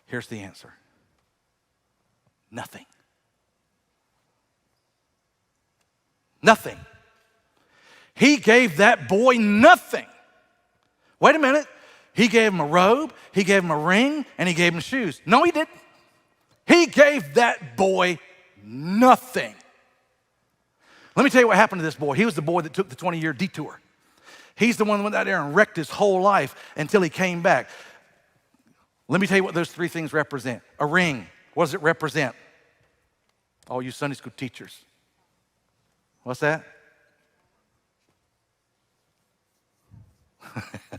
Here's the answer. Nothing. Nothing. He gave that boy nothing. Wait a minute. He gave him a robe, he gave him a ring, and he gave him shoes. No, he didn't. He gave that boy nothing. Let me tell you what happened to this boy. He was the boy that took the 20-year detour. He's the one that went out there and wrecked his whole life until he came back. Let me tell you what those 3 things represent. A ring, what does it represent? All you Sunday school teachers. What's that?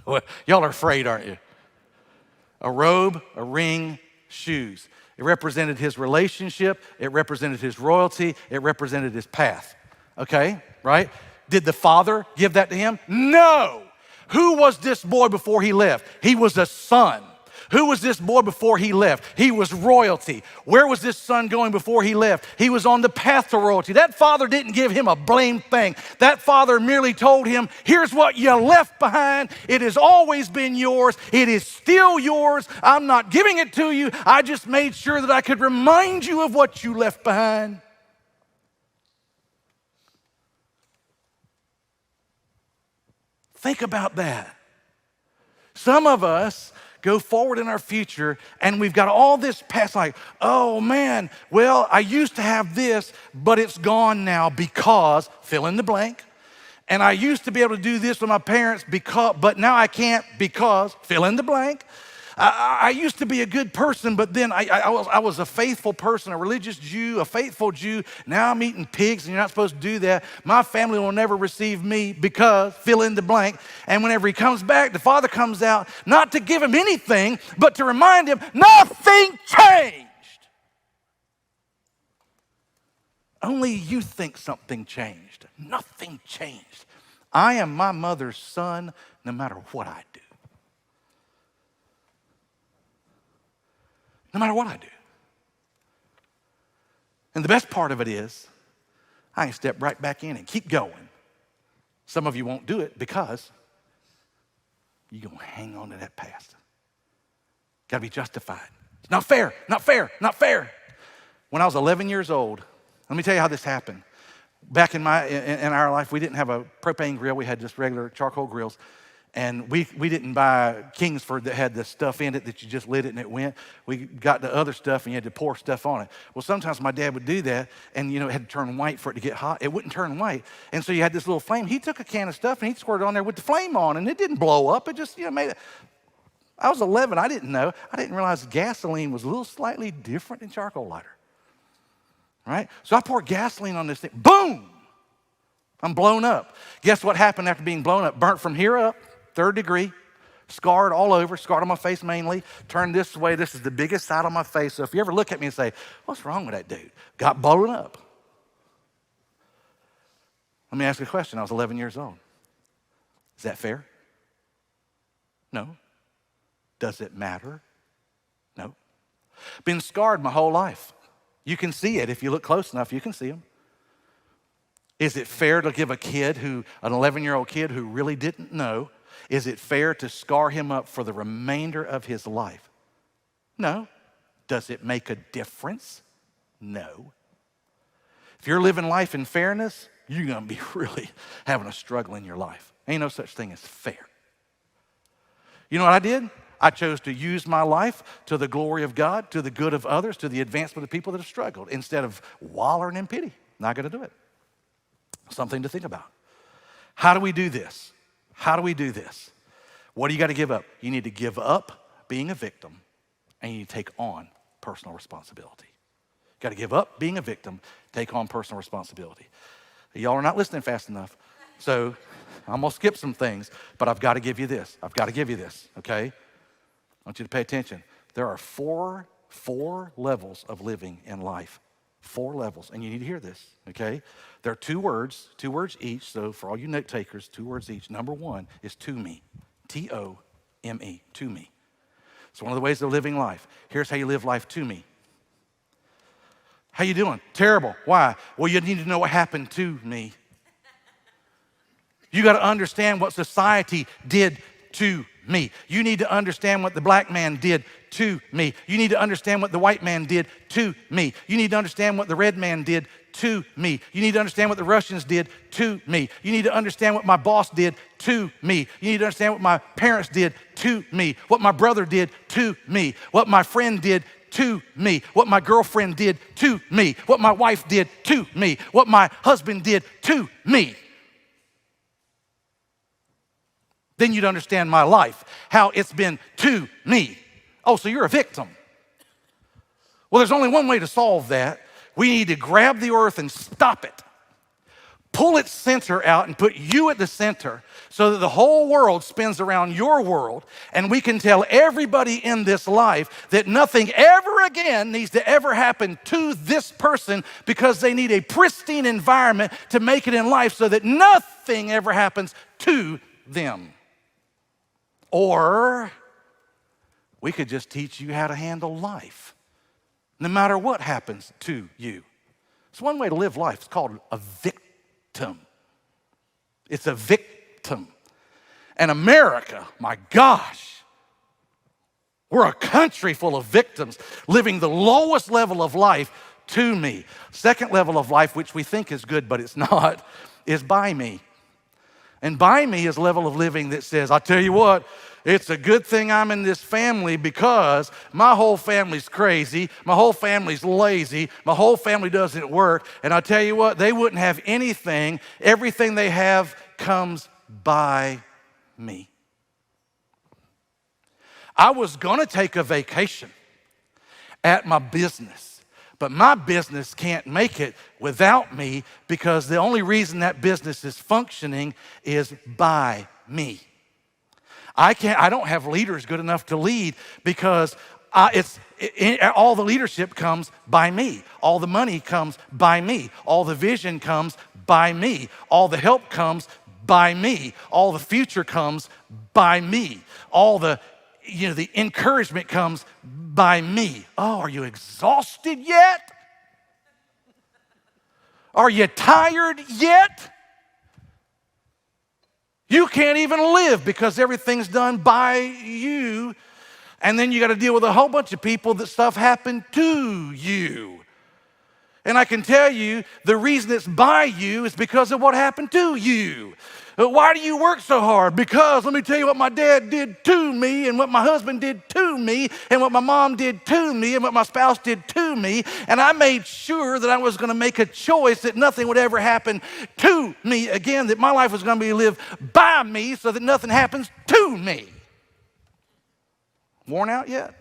Well, y'all are afraid, aren't you? A robe, a ring, shoes. It represented his relationship. It represented his royalty. It represented his path. Okay, right? Did the father give that to him? No. Who was this boy before he left? He was a son. Who was this boy before he left? He was royalty. Where was this son going before he left? He was on the path to royalty. That father didn't give him a blame thing. That father merely told him, here's what you left behind. It has always been yours. It is still yours. I'm not giving it to you. I just made sure that I could remind you of what you left behind. Think about that. Some of us go forward in our future and we've got all this past, like, oh man, well, I used to have this, but it's gone now because, fill in the blank. And I used to be able to do this with my parents because, but now I can't because, fill in the blank. I used to be a good person, but then I was a faithful person, a religious Jew, a faithful Jew. Now I'm eating pigs, and you're not supposed to do that. My family will never receive me because, fill in the blank. And whenever he comes back, the father comes out, not to give him anything, but to remind him, nothing changed. Only you think something changed. Nothing changed. I am my mother's son no matter what I do. No matter what I do. And the best part of it is, I can step right back in and keep going. Some of you won't do it because you're going to hang on to that past. Got to be justified. It's not fair, not fair, not fair. When I was 11 years old, let me tell you how this happened. Back in our life, we didn't have a propane grill. We had just regular charcoal grills. And we didn't buy Kingsford that had the stuff in it that you just lit it and it went. We got the other stuff and you had to pour stuff on it. Well, sometimes my dad would do that and, it had to turn white for it to get hot. It wouldn't turn white. And so you had this little flame. He took a can of stuff and he squirted on there with the flame on and it didn't blow up. It just, made it. I was 11. I didn't know. I didn't realize gasoline was a little slightly different than charcoal lighter. Right? So I poured gasoline on this thing. Boom! I'm blown up. Guess what happened after being blown up? Burnt from here up. 3rd degree, scarred all over, scarred on my face mainly, turned this way. This is the biggest side on my face. So if you ever look at me and say, what's wrong with that dude? Got blown up. Let me ask you a question. I was 11 years old. Is that fair? No. Does it matter? No. Been scarred my whole life. You can see it. If you look close enough, you can see them. Is it fair to give an 11-year-old kid who really didn't know, is it fair to scar him up for the remainder of his life? No. Does it make a difference? No. If you're living life in fairness, you're going to be really having a struggle in your life. Ain't no such thing as fair. You know what I did? I chose to use my life to the glory of God, to the good of others, to the advancement of people that have struggled, instead of wallowing in pity. Not going to do it. Something to think about. How do we do this? How do we do this? What do you got to give up? You need to give up being a victim, and you need to take on personal responsibility. You got to give up being a victim, take on personal responsibility. Y'all are not listening fast enough, so I'm going to skip some things, but I've got to give you this. I've got to give you this, okay? I want you to pay attention. There are four levels of living in life. 4 levels, and you need to hear this, okay? There are 2 words each, so for all you note takers, 2 words each. Number 1 is to me, T-O-M-E, to me. It's one of the ways of living life. Here's how you live life to me. How you doing? Terrible. Why? Well, you need to know what happened to me. You got to understand what society did to me. You need to understand what the black man did to me. You need to understand what the white man did to me. You need to understand what the red man did to me. You need to understand what the Russians did to me. You need to understand what my boss did to me. You need to understand what my parents did to me, what my brother did to me, what my friend did to me, what my girlfriend did to me, what my wife did to me, what my husband did to me. Then you'd understand my life, how it's been to me. Oh, so you're a victim. Well, there's only one way to solve that. We need to grab the earth and stop it. pull its center out and put you at the center so that the whole world spins around your world, and we can tell everybody in this life that nothing ever again needs to ever happen to this person because they need a pristine environment to make it in life so that nothing ever happens to them. Or we could just teach you how to handle life, no matter what happens to you. It's one way to live life. It's called a victim. It's a victim. And America, my gosh, we're a country full of victims living the lowest level of life to me. Second level of life, which we think is good, but it's not, is by me. And by me is a level of living that says, I'll tell you what, it's a good thing I'm in this family because my whole family's crazy, my whole family's lazy, my whole family doesn't work, and I'll tell you what, they wouldn't have anything. Everything they have comes by me. I was gonna take a vacation at my business, but my business can't make it without me because the only reason that business is functioning is by me. I don't have leaders good enough to lead because all the leadership comes by me. All the money comes by me. All the vision comes by me. All the help comes by me. All the future comes by me. All the encouragement comes by me. Oh, are you exhausted yet? Are you tired yet? You can't even live because everything's done by you. And then you got to deal with a whole bunch of people that stuff happened to you. And I can tell you the reason it's by you is because of what happened to you. Why do you work so hard? Because let me tell you what my dad did to me and what my husband did to me and what my mom did to me and what my spouse did to me. And I made sure that I was going to make a choice that nothing would ever happen to me again, that my life was going to be lived by me so that nothing happens to me. Worn out yet?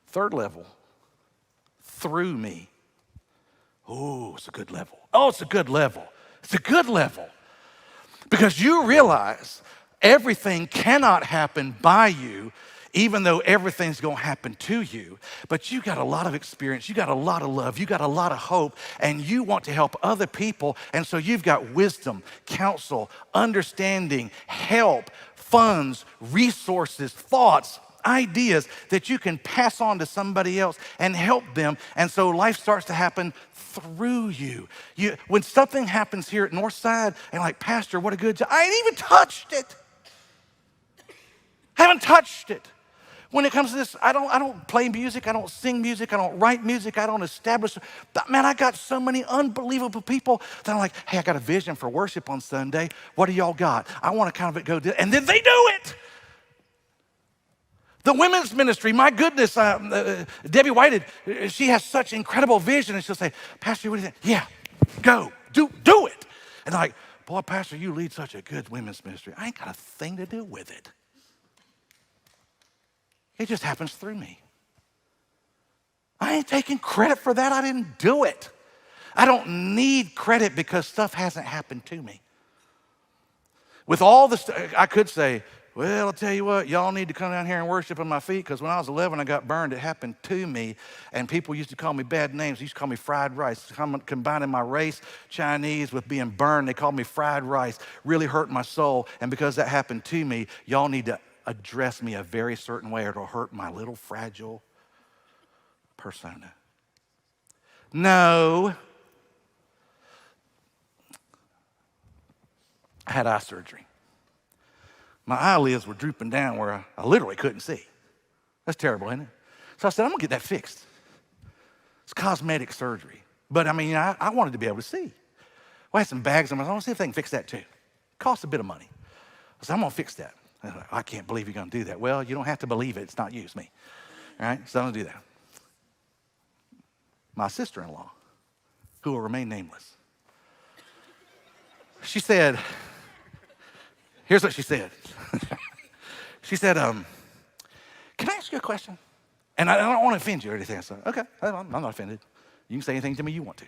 Third level, through me. Oh, it's a good level. Oh, it's a good level. It's a good level because you realize everything cannot happen by you, even though everything's going to happen to you. But you got a lot of experience, you got a lot of love, you got a lot of hope, and you want to help other people. And so you've got wisdom, counsel, understanding, help, funds, resources, thoughts, ideas that you can pass on to somebody else and help them. And so life starts to happen through you. When something happens here at Northside, and like, Pastor, what a good job. I ain't even touched it. I haven't touched it. When it comes to this, I don't play music, I don't sing music, I don't write music, I don't establish. But man, I got so many unbelievable people that I'm like, hey, I got a vision for worship on Sunday. What do y'all got? I want to kind of go do it. And then they do it. The women's ministry, my goodness, Debbie Whited, she has such incredible vision. And she'll say, Pastor, what do you think? Yeah, go, do it. And I'm like, boy, Pastor, you lead such a good women's ministry. I ain't got a thing to do with it. It just happens through me. I ain't taking credit for that. I didn't do it. I don't need credit because stuff hasn't happened to me. With all the stuff, I could say, well, I'll tell you what, y'all need to come down here and worship at my feet because when I was 11, I got burned. It happened to me, and people used to call me bad names. They used to call me fried rice. Combining my race, Chinese, with being burned, they called me fried rice. Really hurt my soul, and because that happened to me, y'all need to address me a very certain way or it'll hurt my little fragile persona. No. I had eye surgery. My eyelids were drooping down where I literally couldn't see. That's terrible, isn't it? So I said, I'm gonna get that fixed. It's cosmetic surgery. But I mean, I wanted to be able to see. Well, I had some bags on my, I want to see if they can fix that too. It costs a bit of money. I said, I'm gonna fix that. I can't believe you're gonna do that. Well, you don't have to believe it, it's not you, it's me. All right, so I'm gonna do that. My sister-in-law, who will remain nameless, she said, here's what she said. She said, can I ask you a question? And I don't want to offend you or anything. I said, okay, I'm not offended. You can say anything to me you want to.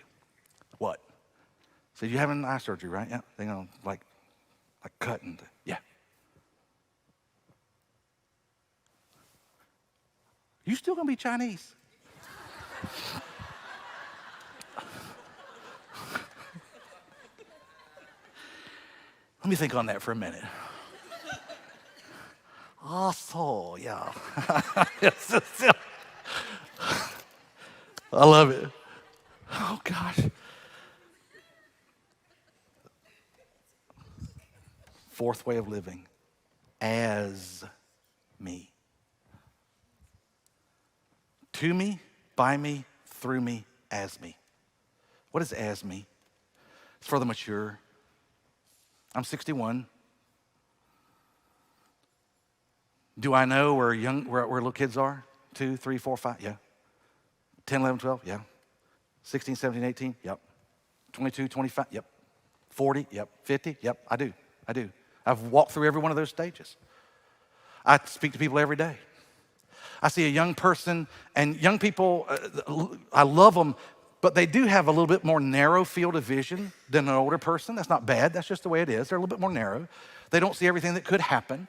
What? So you having eye surgery, right? Yeah. They're going to like cutting. Yeah. You still going to be Chinese? Let me think on that for a minute. Oh, so, yeah. I love it. Oh, gosh. Fourth way of living, as me. To me, by me, through me, as me. What is as me? It's for the mature. I'm 61. Do I know where little kids are? 2, 3, 4, 5? Yeah. 10, 11, 12? Yeah. 16, 17, 18? Yep. 22, 25? Yep. 40? Yep. 50? Yep. I do. I've walked through every one of those stages. I speak to people every day. I see a young person, and young people, I love them, but they do have a little bit more narrow field of vision than an older person. That's not bad. That's just the way it is. They're a little bit more narrow. They don't see everything that could happen.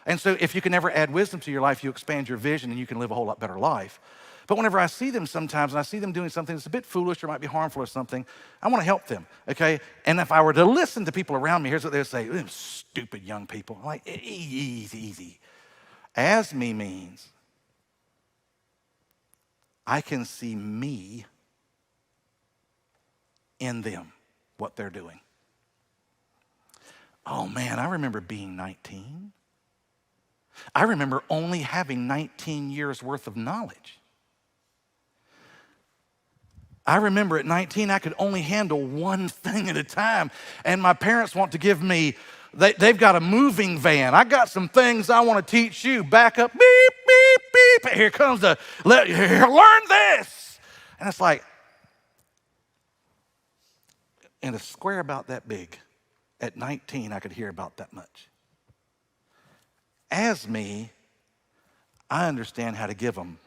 And so if you can ever add wisdom to your life, you expand your vision and you can live a whole lot better life. But whenever I see them sometimes and I see them doing something that's a bit foolish or might be harmful or something, I want to help them, okay? And if I were to listen to people around me, here's what they would say: stupid young people. I'm like, easy. As me means I can see me in them, what they're doing. Oh man, I remember being 19. I remember only having 19 years worth of knowledge. I remember at 19, I could only handle one thing at a time. And my parents want to give me, they've got a moving van. I got some things I want to teach you. Back up, beep, beep, beep. Here comes learn this. And it's like, in a square about that big, at 19, I could hear about that much. As me, I understand how to give them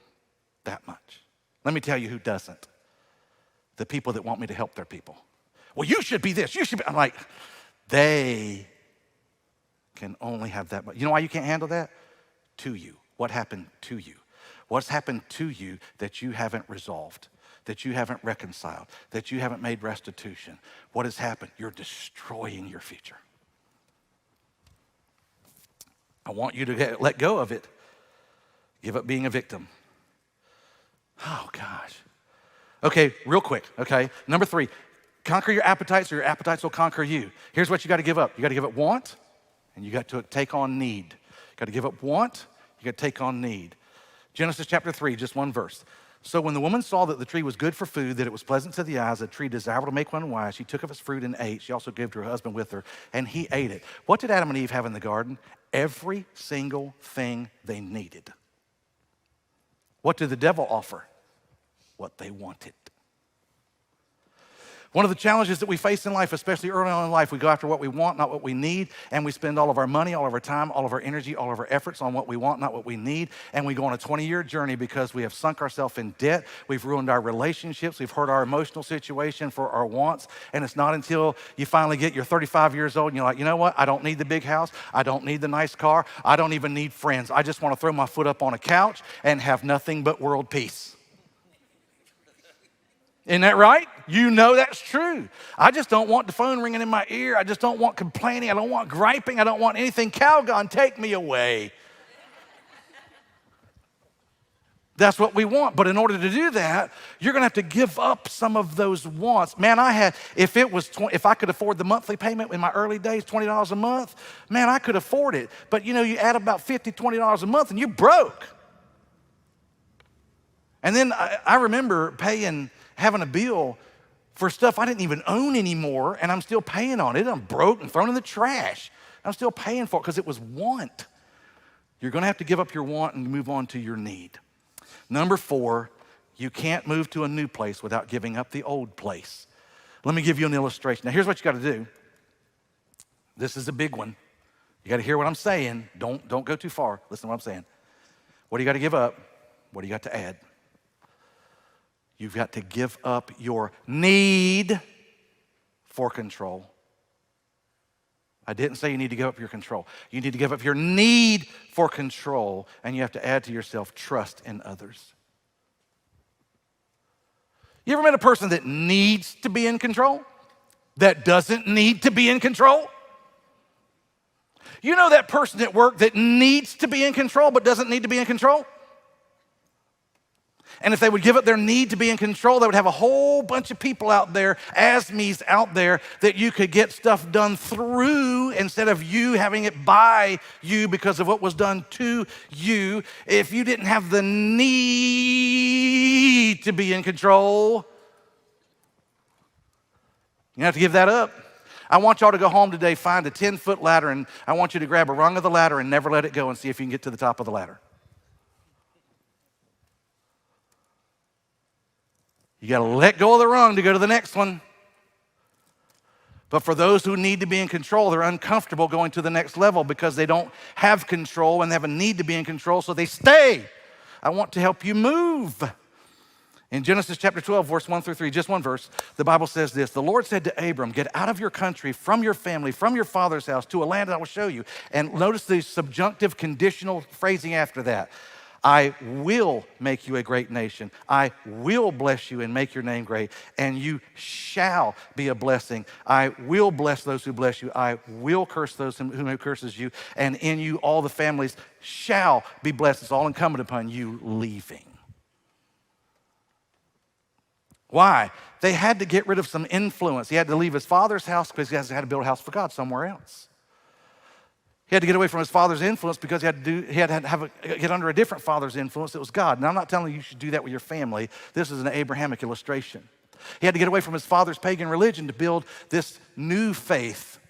that much. Let me tell you who doesn't. The people that want me to help their people. Well, you should be this, you should be. I'm like, they can only have that much. You know why you can't handle that? To you. What happened to you? What's happened to you that you haven't resolved, that you haven't reconciled, that you haven't made restitution? What has happened? You're destroying your future. I want you to let go of it. Give up being a victim. Oh, gosh. Okay, real quick, okay? Number 3, conquer your appetites or your appetites will conquer you. Here's what you got to give up. You got to give up want, and you got to take on need. You got to give up want, you got to take on need. Genesis chapter 3, just one verse. So when the woman saw that the tree was good for food, that it was pleasant to the eyes, a tree desirable to make one wise, she took of its fruit and ate. She also gave to her husband with her, and he ate it. What did Adam and Eve have in the garden? Every single thing they needed. What did the devil offer? What they wanted. One of the challenges that we face in life, especially early on in life, we go after what we want, not what we need, and we spend all of our money, all of our time, all of our energy, all of our efforts on what we want, not what we need, and we go on a 20-year journey because we have sunk ourselves in debt, we've ruined our relationships, we've hurt our emotional situation for our wants, and it's not until you finally you're 35 years old and you're like, you know what, I don't need the big house, I don't need the nice car, I don't even need friends, I just want to throw my foot up on a couch and have nothing but world peace. Isn't that right? You know that's true. I just don't want the phone ringing in my ear. I just don't want complaining. I don't want griping. I don't want anything. Calgon, take me away. That's what we want. But in order to do that, you're going to have to give up some of those wants. Man, if I could afford the monthly payment in my early days, $20 a month, man, I could afford it. But you add about $50, $20 a month and you're broke. And then I remember having a bill for stuff I didn't even own anymore, and I'm still paying on it. I'm broke and thrown in the trash. I'm still paying for it because it was want. You're going to have to give up your want and move on to your need. Number 4, you can't move to a new place without giving up the old place. Let me give you an illustration. Now, here's what you got to do. This is a big one. You got to hear what I'm saying. Don't go too far. Listen to what I'm saying. What do you got to give up? What do you got to add? You've got to give up your need for control. I didn't say you need to give up your control. You need to give up your need for control, and you have to add to yourself trust in others. You ever met a person that needs to be in control? That doesn't need to be in control? You know that person at work that needs to be in control but doesn't need to be in control? And if they would give up their need to be in control, they would have a whole bunch of people out there, as-me's out there, that you could get stuff done through instead of you having it by you because of what was done to you. If you didn't have the need to be in control, you have to give that up. I want y'all to go home today, find a 10-foot ladder, and I want you to grab a rung of the ladder and never let it go and see if you can get to the top of the ladder. You got to let go of the rung to go to the next one. But for those who need to be in control, they're uncomfortable going to the next level because they don't have control and they have a need to be in control, so they stay. I want to help you move. In Genesis chapter 12, verse 1 through 3, just one verse, the Bible says this: the Lord said to Abram, get out of your country, from your family, from your father's house, to a land I will show you. And notice the subjunctive conditional phrasing after that. I will make you a great nation. I will bless you and make your name great, and you shall be a blessing. I will bless those who bless you. I will curse those whom curses you, and in you all the families shall be blessed. It's all incumbent upon you leaving. Why? They had to get rid of some influence. He had to leave his father's house because he had to build a house for God somewhere else. He had to get away from his father's influence because he had to get under a different father's influence that was God. Now, I'm not telling you should do that with your family. This is an Abrahamic illustration. He had to get away from his father's pagan religion to build this new faith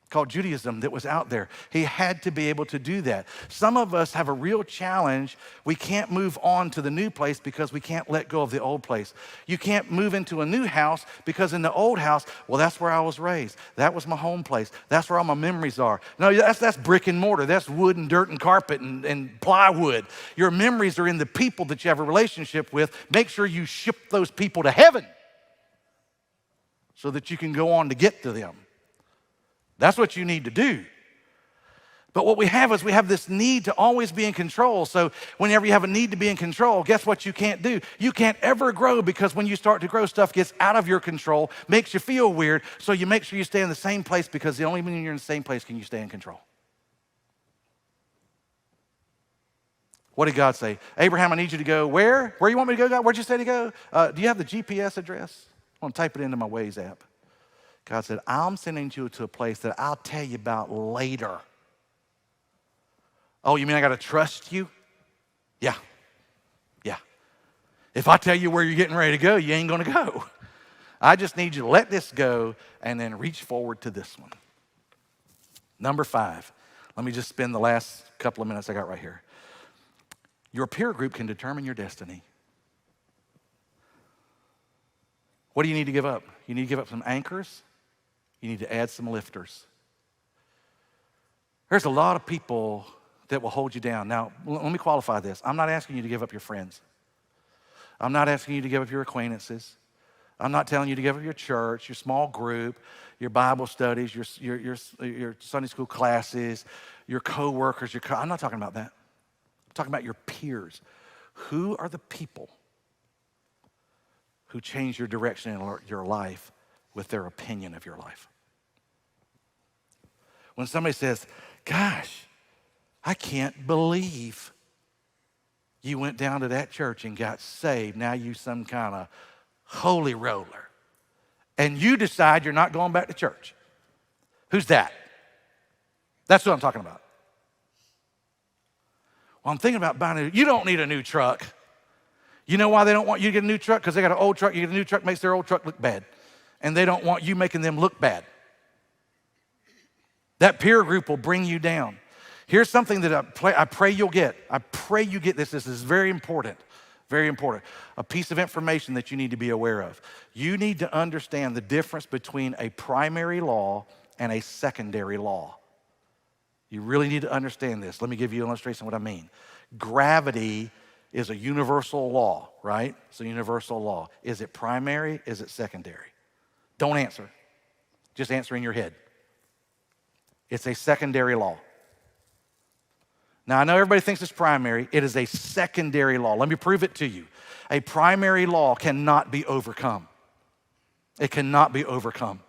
called Judaism that was out there. He had to be able to do that. Some of us have a real challenge. We can't move on to the new place because we can't let go of the old place. You can't move into a new house because in the old house, well, that's where I was raised. That was my home place. That's where all my memories are. No, that's brick and mortar. That's wood and dirt and carpet and plywood. Your memories are in the people that you have a relationship with. Make sure you ship those people to heaven so that you can go on to get to them. That's what you need to do. But what we have is we have this need to always be in control. So whenever you have a need to be in control, guess what you can't do? You can't ever grow because when you start to grow, stuff gets out of your control, makes you feel weird. So you make sure you stay in the same place because the only when you're in the same place can you stay in control. What did God say? Abraham, I need you to go where? Where you want me to go, God? Where'd you say to go? Do you have the GPS address? I want to type it into my Waze app. God said, I'm sending you to a place that I'll tell you about later. Oh, you mean I got to trust you? Yeah. If I tell you where you're getting ready to go, you ain't going to go. I just need you to let this go and then reach forward to this one. Number 5. Let me just spend the last couple of minutes I got right here. Your peer group can determine your destiny. What do you need to give up? You need to give up some anchors. You need to add some lifters. There's a lot of people that will hold you down. Now, let me qualify this. I'm not asking you to give up your friends. I'm not asking you to give up your acquaintances. I'm not telling you to give up your church, your small group, your Bible studies, your Sunday school classes, your co-workers. I'm not talking about that. I'm talking about your peers. Who are the people who change your direction in your life with their opinion of your life? When somebody says, gosh, I can't believe you went down to that church and got saved. Now you some kind of holy roller. And you decide you're not going back to church. Who's that? That's what I'm talking about. Well, I'm thinking about buying you don't need a new truck. You know why they don't want you to get a new truck? Because they got an old truck. You get a new truck, makes their old truck look bad. And they don't want you making them look bad. That peer group will bring you down. Here's something that I pray you'll get. I pray you get this. This is very important. Very important. A piece of information that you need to be aware of. You need to understand the difference between a primary law and a secondary law. You really need to understand this. Let me give you an illustration of what I mean. Gravity is a universal law, right? It's a universal law. Is it primary? Is it secondary? Don't answer. Just answer in your head. It's a secondary law. Now, I know everybody thinks it's primary. It is a secondary law. Let me prove it to you. A primary law cannot be overcome. It cannot be overcome.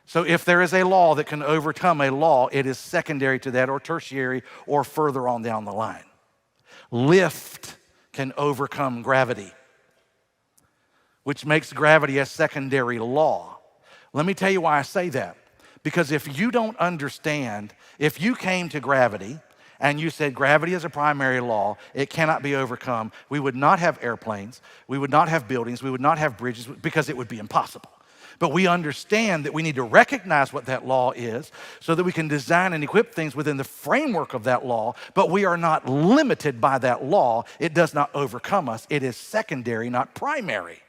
So if there is a law that can overcome a law, it is secondary to that, or tertiary, or further on down the line. Lift can overcome gravity, which makes gravity a secondary law. Let me tell you why I say that. Because if you don't understand, if you came to gravity and you said gravity is a primary law, it cannot be overcome, we would not have airplanes, we would not have buildings, we would not have bridges, because it would be impossible. But we understand that we need to recognize what that law is so that we can design and equip things within the framework of that law, but we are not limited by that law. It does not overcome us. It is secondary, not primary,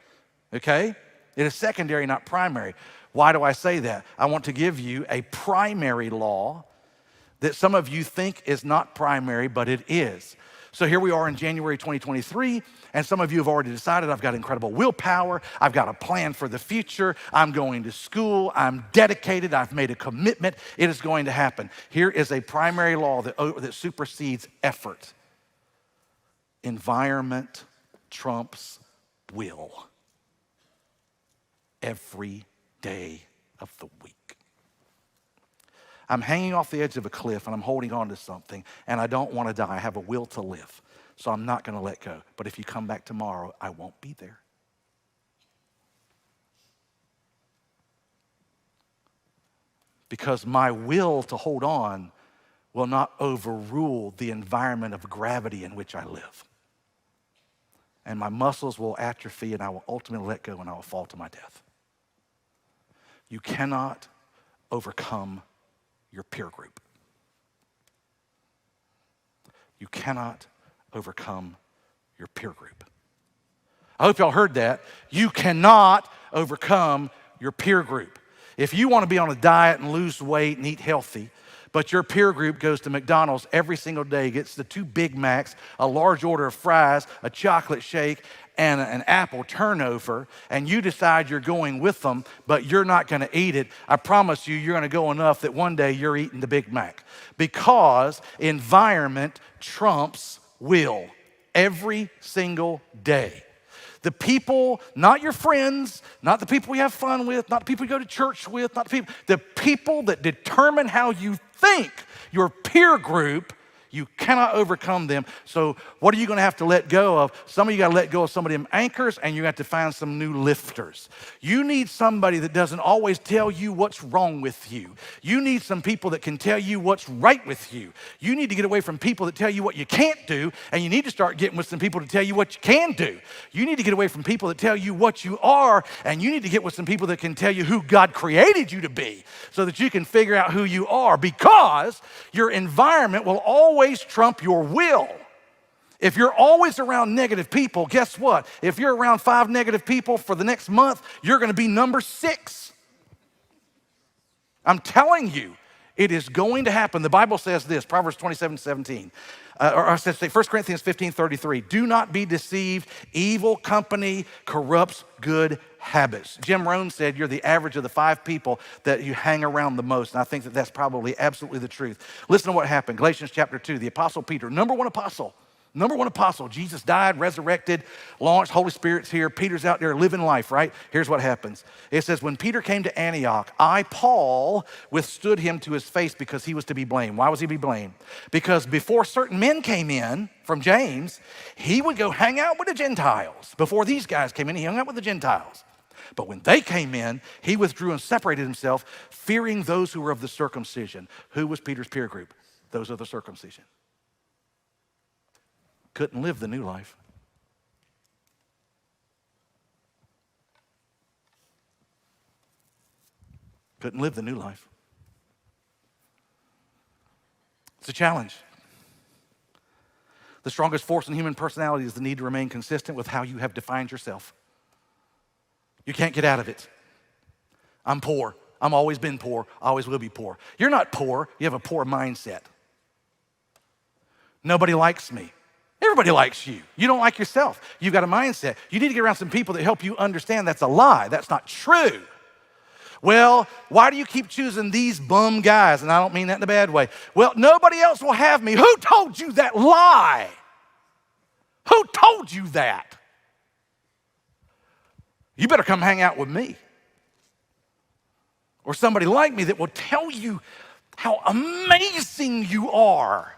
okay? It is secondary, not primary. Why do I say that? I want to give you a primary law that some of you think is not primary, but it is. So here we are in January 2023, and some of you have already decided, I've got incredible willpower, I've got a plan for the future, I'm going to school, I'm dedicated, I've made a commitment, it is going to happen. Here is a primary law that supersedes effort. Environment trumps will. Every day of the week. I'm hanging off the edge of a cliff and I'm holding on to something and I don't want to die. I have a will to live, so I'm not going to let go. But if you come back tomorrow, I won't be there. Because my will to hold on will not overrule the environment of gravity in which I live. And my muscles will atrophy and I will ultimately let go and I will fall to my death. You cannot overcome your peer group. You cannot overcome your peer group. I hope y'all heard that. You cannot overcome your peer group. If you want to be on a diet and lose weight and eat healthy, but your peer group goes to McDonald's every single day, gets the 2 Big Macs, a large order of fries, a chocolate shake, and an apple turnover, and you decide you're going with them, but you're not going to eat it, I promise you, you're going to go enough that one day you're eating the Big Mac. Because environment trumps will every single day. The people, not your friends, not the people you have fun with, not the people you go to church with, not the people that determine how you think, your peer group, you cannot overcome them. So what are you going to have to let go of? Some of you got to let go of some of them anchors, and you have to find some new lifters. You need somebody that doesn't always tell you what's wrong with you. You need some people that can tell you what's right with you. You need to get away from people that tell you what you can't do, and you need to start getting with some people to tell you what you can do. You need to get away from people that tell you what you are, and you need to get with some people that can tell you who God created you to be so that you can figure out who you are, because your environment will always trump your will. If you're always around negative people, guess what? If you're around 5 negative people for the next month, you're going to be number 6. I'm telling you, it is going to happen. The Bible says this, Proverbs 27:17. Or says, 1 Corinthians 15:33. Do not be deceived. Evil company corrupts good habits. Jim Rohn said you're the average of the 5 people that you hang around the most. And I think that that's probably absolutely the truth. Listen to what happened. Galatians chapter 2, the Apostle Peter, number one apostle. Jesus died, resurrected, launched, Holy Spirit's here. Peter's out there living life, right? Here's what happens. It says, when Peter came to Antioch, I, Paul, withstood him to his face because he was to be blamed. Why was he to be blamed? Because before certain men came in from James, he would go hang out with the Gentiles. Before these guys came in, he hung out with the Gentiles. But when they came in, he withdrew and separated himself, fearing those who were of the circumcision. Who was Peter's peer group? Those of the circumcision. Couldn't live the new life. Couldn't live the new life. It's a challenge. The strongest force in human personality is the need to remain consistent with how you have defined yourself. You can't get out of it. I'm poor. I've always been poor. I always will be poor. You're not poor. You have a poor mindset. Nobody likes me. Everybody likes you. You don't like yourself. You've got a mindset. You need to get around some people that help you understand that's a lie. That's not true. Well, why do you keep choosing these bum guys? And I don't mean that in a bad way. Well, nobody else will have me. Who told you that lie? Who told you that? You better come hang out with me. Or somebody like me that will tell you how amazing you are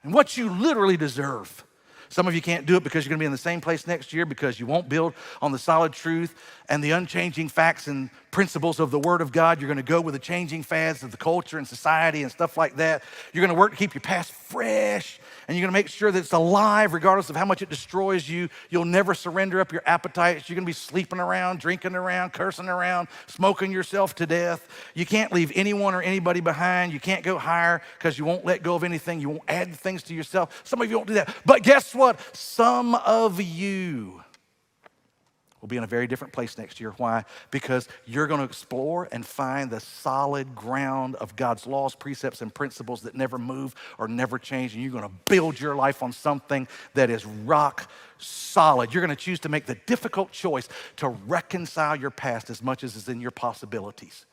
and what you literally deserve. Some of you can't do it because you're going to be in the same place next year because you won't build on the solid truth and the unchanging facts and principles of the Word of God. You're going to go with the changing fads of the culture and society and stuff like that. You're going to work to keep your past fresh, and you're going to make sure that it's alive regardless of how much it destroys you. You'll never surrender up your appetites. You're going to be sleeping around, drinking around, cursing around, smoking yourself to death. You can't leave anyone or anybody behind. You can't go higher because you won't let go of anything. You won't add things to yourself. Some of you won't do that. But guess what? Some of you will be in a very different place next year. Why? Because you're going to explore and find the solid ground of God's laws, precepts, and principles that never move or never change. And you're going to build your life on something that is rock solid. You're going to choose to make the difficult choice to reconcile your past as much as is in your possibilities.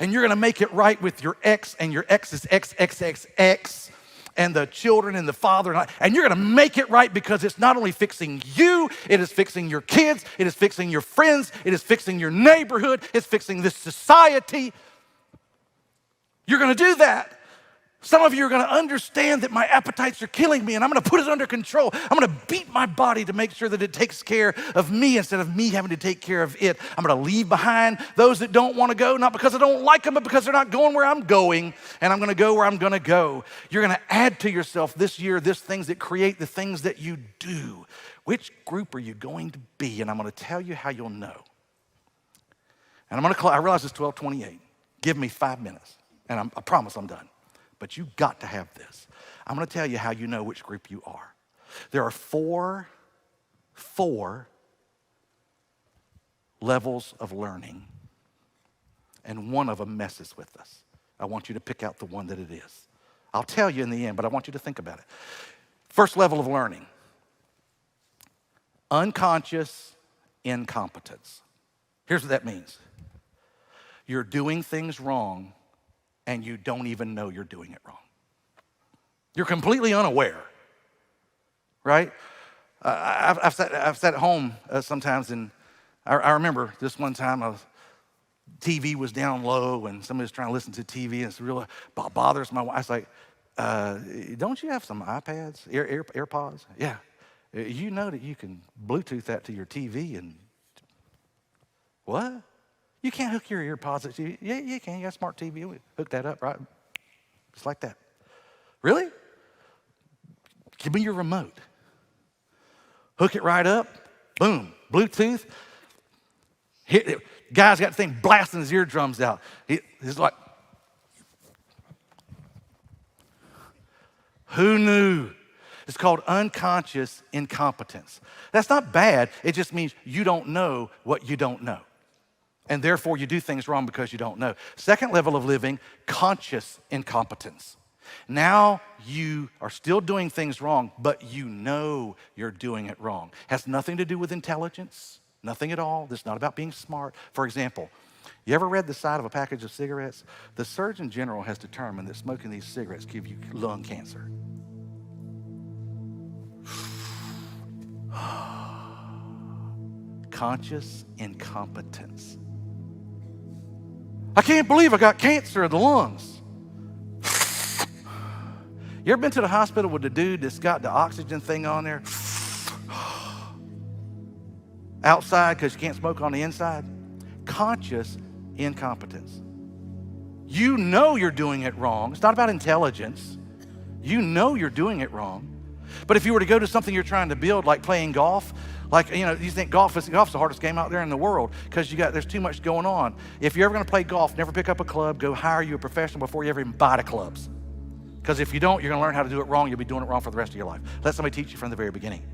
And you're going to make it right with your ex and your ex's ex and the children and the father, and you're going to make it right because it's not only fixing you, it is fixing your kids, it is fixing your friends, it is fixing your neighborhood, it's fixing this society. You're going to do that. Some of you are going to understand that my appetites are killing me and I'm going to put it under control. I'm going to beat my body to make sure that it takes care of me instead of me having to take care of it. I'm going to leave behind those that don't want to go, not because I don't like them, but because they're not going where I'm going, and I'm going to go where I'm going to go. You're going to add to yourself this year these things that create the things that you do. Which group are you going to be? And I'm going to tell you how you'll know. And I'm going to I realize it's 12:28. Give me 5 minutes, and I promise I'm done. But you got to have this. I'm going to tell you how you know which group you are. There are four levels of learning, and one of them messes with us. I want you to pick out the one that it is. I'll tell you in the end, but I want you to think about it. First level of learning, unconscious incompetence. Here's what that means. You're doing things wrong and you don't even know you're doing it wrong. You're completely unaware, right? I've sat at home sometimes, and I remember this one time, TV was down low, and somebody was trying to listen to TV, and it's really bothers my wife. I was like, don't you have some iPads, AirPods? Yeah. You know that you can Bluetooth that to your TV, and what? You can't hook your earpods to TV. Yeah, you can. You got a smart TV. We hook that up, right? Just like that. Really? Give me your remote. Hook it right up. Boom. Bluetooth. Guy's got the thing blasting his eardrums out. He's like, who knew? It's called unconscious incompetence. That's not bad. It just means you don't know what you don't know. And therefore, you do things wrong because you don't know. Second level of living, conscious incompetence. Now you are still doing things wrong, but you know you're doing it wrong. Has nothing to do with intelligence, nothing at all. This is not about being smart. For example, you ever read the side of a package of cigarettes? The Surgeon General has determined that smoking these cigarettes give you lung cancer. Conscious incompetence. I can't believe I got cancer of the lungs. You ever been to the hospital with the dude that's got the oxygen thing on there? Outside because you can't smoke on the inside? Conscious incompetence. You know you're doing it wrong. It's not about intelligence. You know you're doing it wrong. But if you were to go to something you're trying to build, like playing golf, you think golf's the hardest game out there in the world because there's too much going on. If you're ever going to play golf, never pick up a club. Go hire you a professional before you ever even buy the clubs. Because if you don't, you're going to learn how to do it wrong. You'll be doing it wrong for the rest of your life. Let somebody teach you from the very beginning.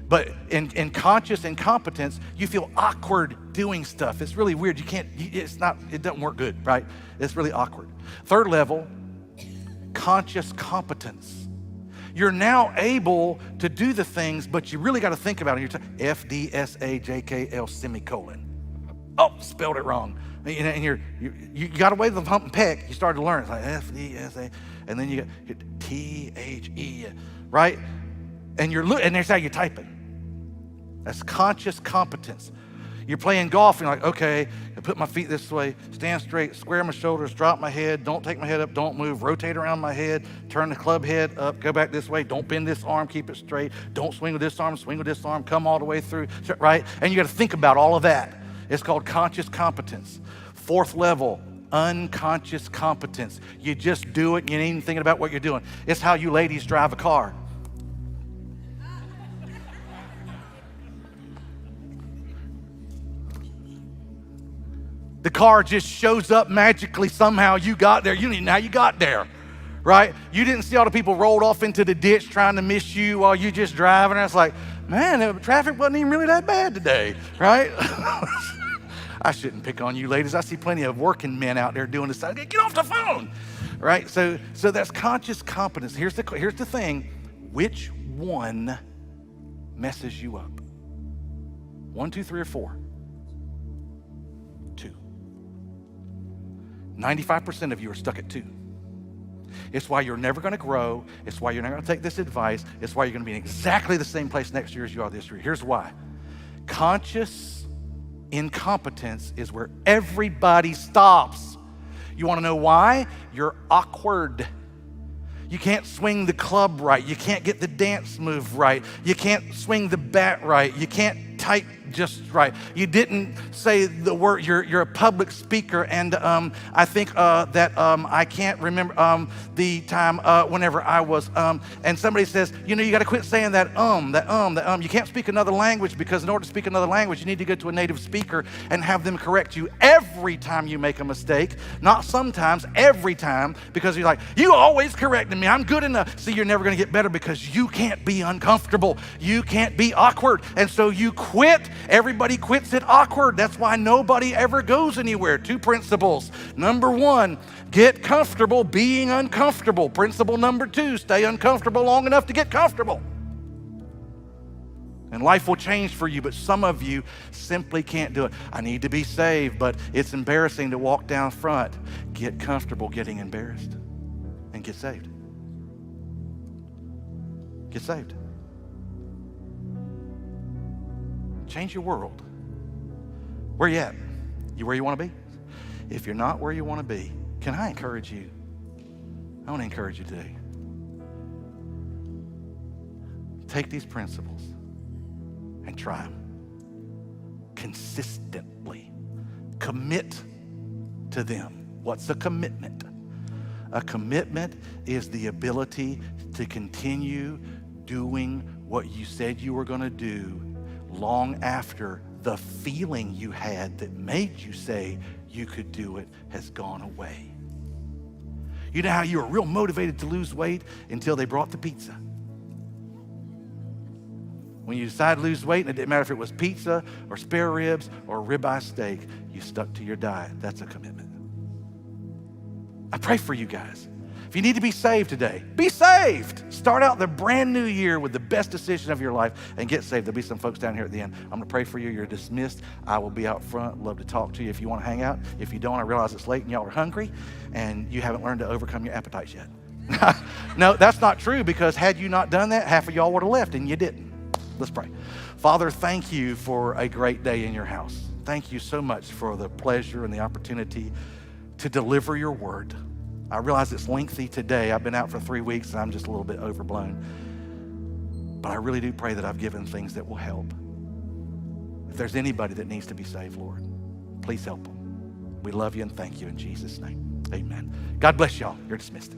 But in conscious incompetence, you feel awkward doing stuff. It's really weird. It doesn't work good, right? It's really awkward. Third level, conscious competence. You're now able to do the things, but you really got to think about it. You're FDSAJKL semicolon. Oh, spelled it wrong. And you got away with the hump and peck. You started to learn. It's like F-E-S-A. And then you get T-H-E, right? And and there's how you're typing. That's conscious competence. You're playing golf, and you're like, okay, I put my feet this way, stand straight, square my shoulders, drop my head, don't take my head up, don't move, rotate around my head, turn the club head up, go back this way, don't bend this arm, keep it straight, don't swing with this arm, swing with this arm, come all the way through, right? And you got to think about all of that. It's called conscious competence. Fourth level, unconscious competence. You just do it, and you ain't even thinking about what you're doing. It's how you ladies drive a car. The car just shows up magically somehow. You got there. You don't even know how you got there, right? You didn't see all the people rolled off into the ditch trying to miss you while you just driving. It's like, man, the traffic wasn't even really that bad today, right? I shouldn't pick on you ladies. I see plenty of working men out there doing this. Get off the phone, right? So that's conscious competence. Here's the thing. Which one messes you up? 1, 2, 3, or 4? 2. 95% of you are stuck at 2. It's why you're never going to grow. It's why you're not going to take this advice. It's why you're going to be in exactly the same place next year as you are this year. Here's why. Conscious incompetence is where everybody stops. You want to know why? You're awkward. You can't swing the club right. You can't get the dance move right. You can't swing the bat right. You can't type just right. You didn't say the word. You're a public speaker, and I think that I can't remember the time whenever I was. And somebody says, you got to quit saying that. You can't speak another language, because in order to speak another language, you need to go to a native speaker and have them correct you every time you make a mistake. Not sometimes, every time, because you're like, you always correcting me. I'm good enough. See, you're never going to get better because you can't be uncomfortable. You can't be awkward, and so you quit. Everybody quits it awkward. That's why nobody ever goes anywhere. 2 principles. Number 1, get comfortable being uncomfortable. Principle number 2, stay uncomfortable long enough to get comfortable. And life will change for you, but some of you simply can't do it. I need to be saved, but it's embarrassing to walk down front. Get comfortable getting embarrassed and get saved. Get saved. Change your world. Where you at? You where you want to be? If you're not where you want to be, can I encourage you? I want to encourage you today. Take these principles and try them consistently. Commit to them. What's a commitment? A commitment is the ability to continue doing what you said you were going to do long after the feeling you had that made you say you could do it has gone away. You know how you were real motivated to lose weight until they brought the pizza? When you decided to lose weight, and it didn't matter if it was pizza or spare ribs or ribeye steak, you stuck to your diet. That's a commitment. I pray for you guys. If you need to be saved today, be saved. Start out the brand new year with the best decision of your life and get saved. There'll be some folks down here at the end. I'm going to pray for you. You're dismissed. I will be out front. Love to talk to you if you want to hang out. If you don't, I realize it's late and y'all are hungry and you haven't learned to overcome your appetites yet. No, that's not true, because had you not done that, half of y'all would have left, and you didn't. Let's pray. Father, thank you for a great day in your house. Thank you so much for the pleasure and the opportunity to deliver your word. I realize it's lengthy today. I've been out for 3 weeks and I'm just a little bit overblown. But I really do pray that I've given things that will help. If there's anybody that needs to be saved, Lord, please help them. We love you and thank you in Jesus' name. Amen. God bless y'all. You're dismissed.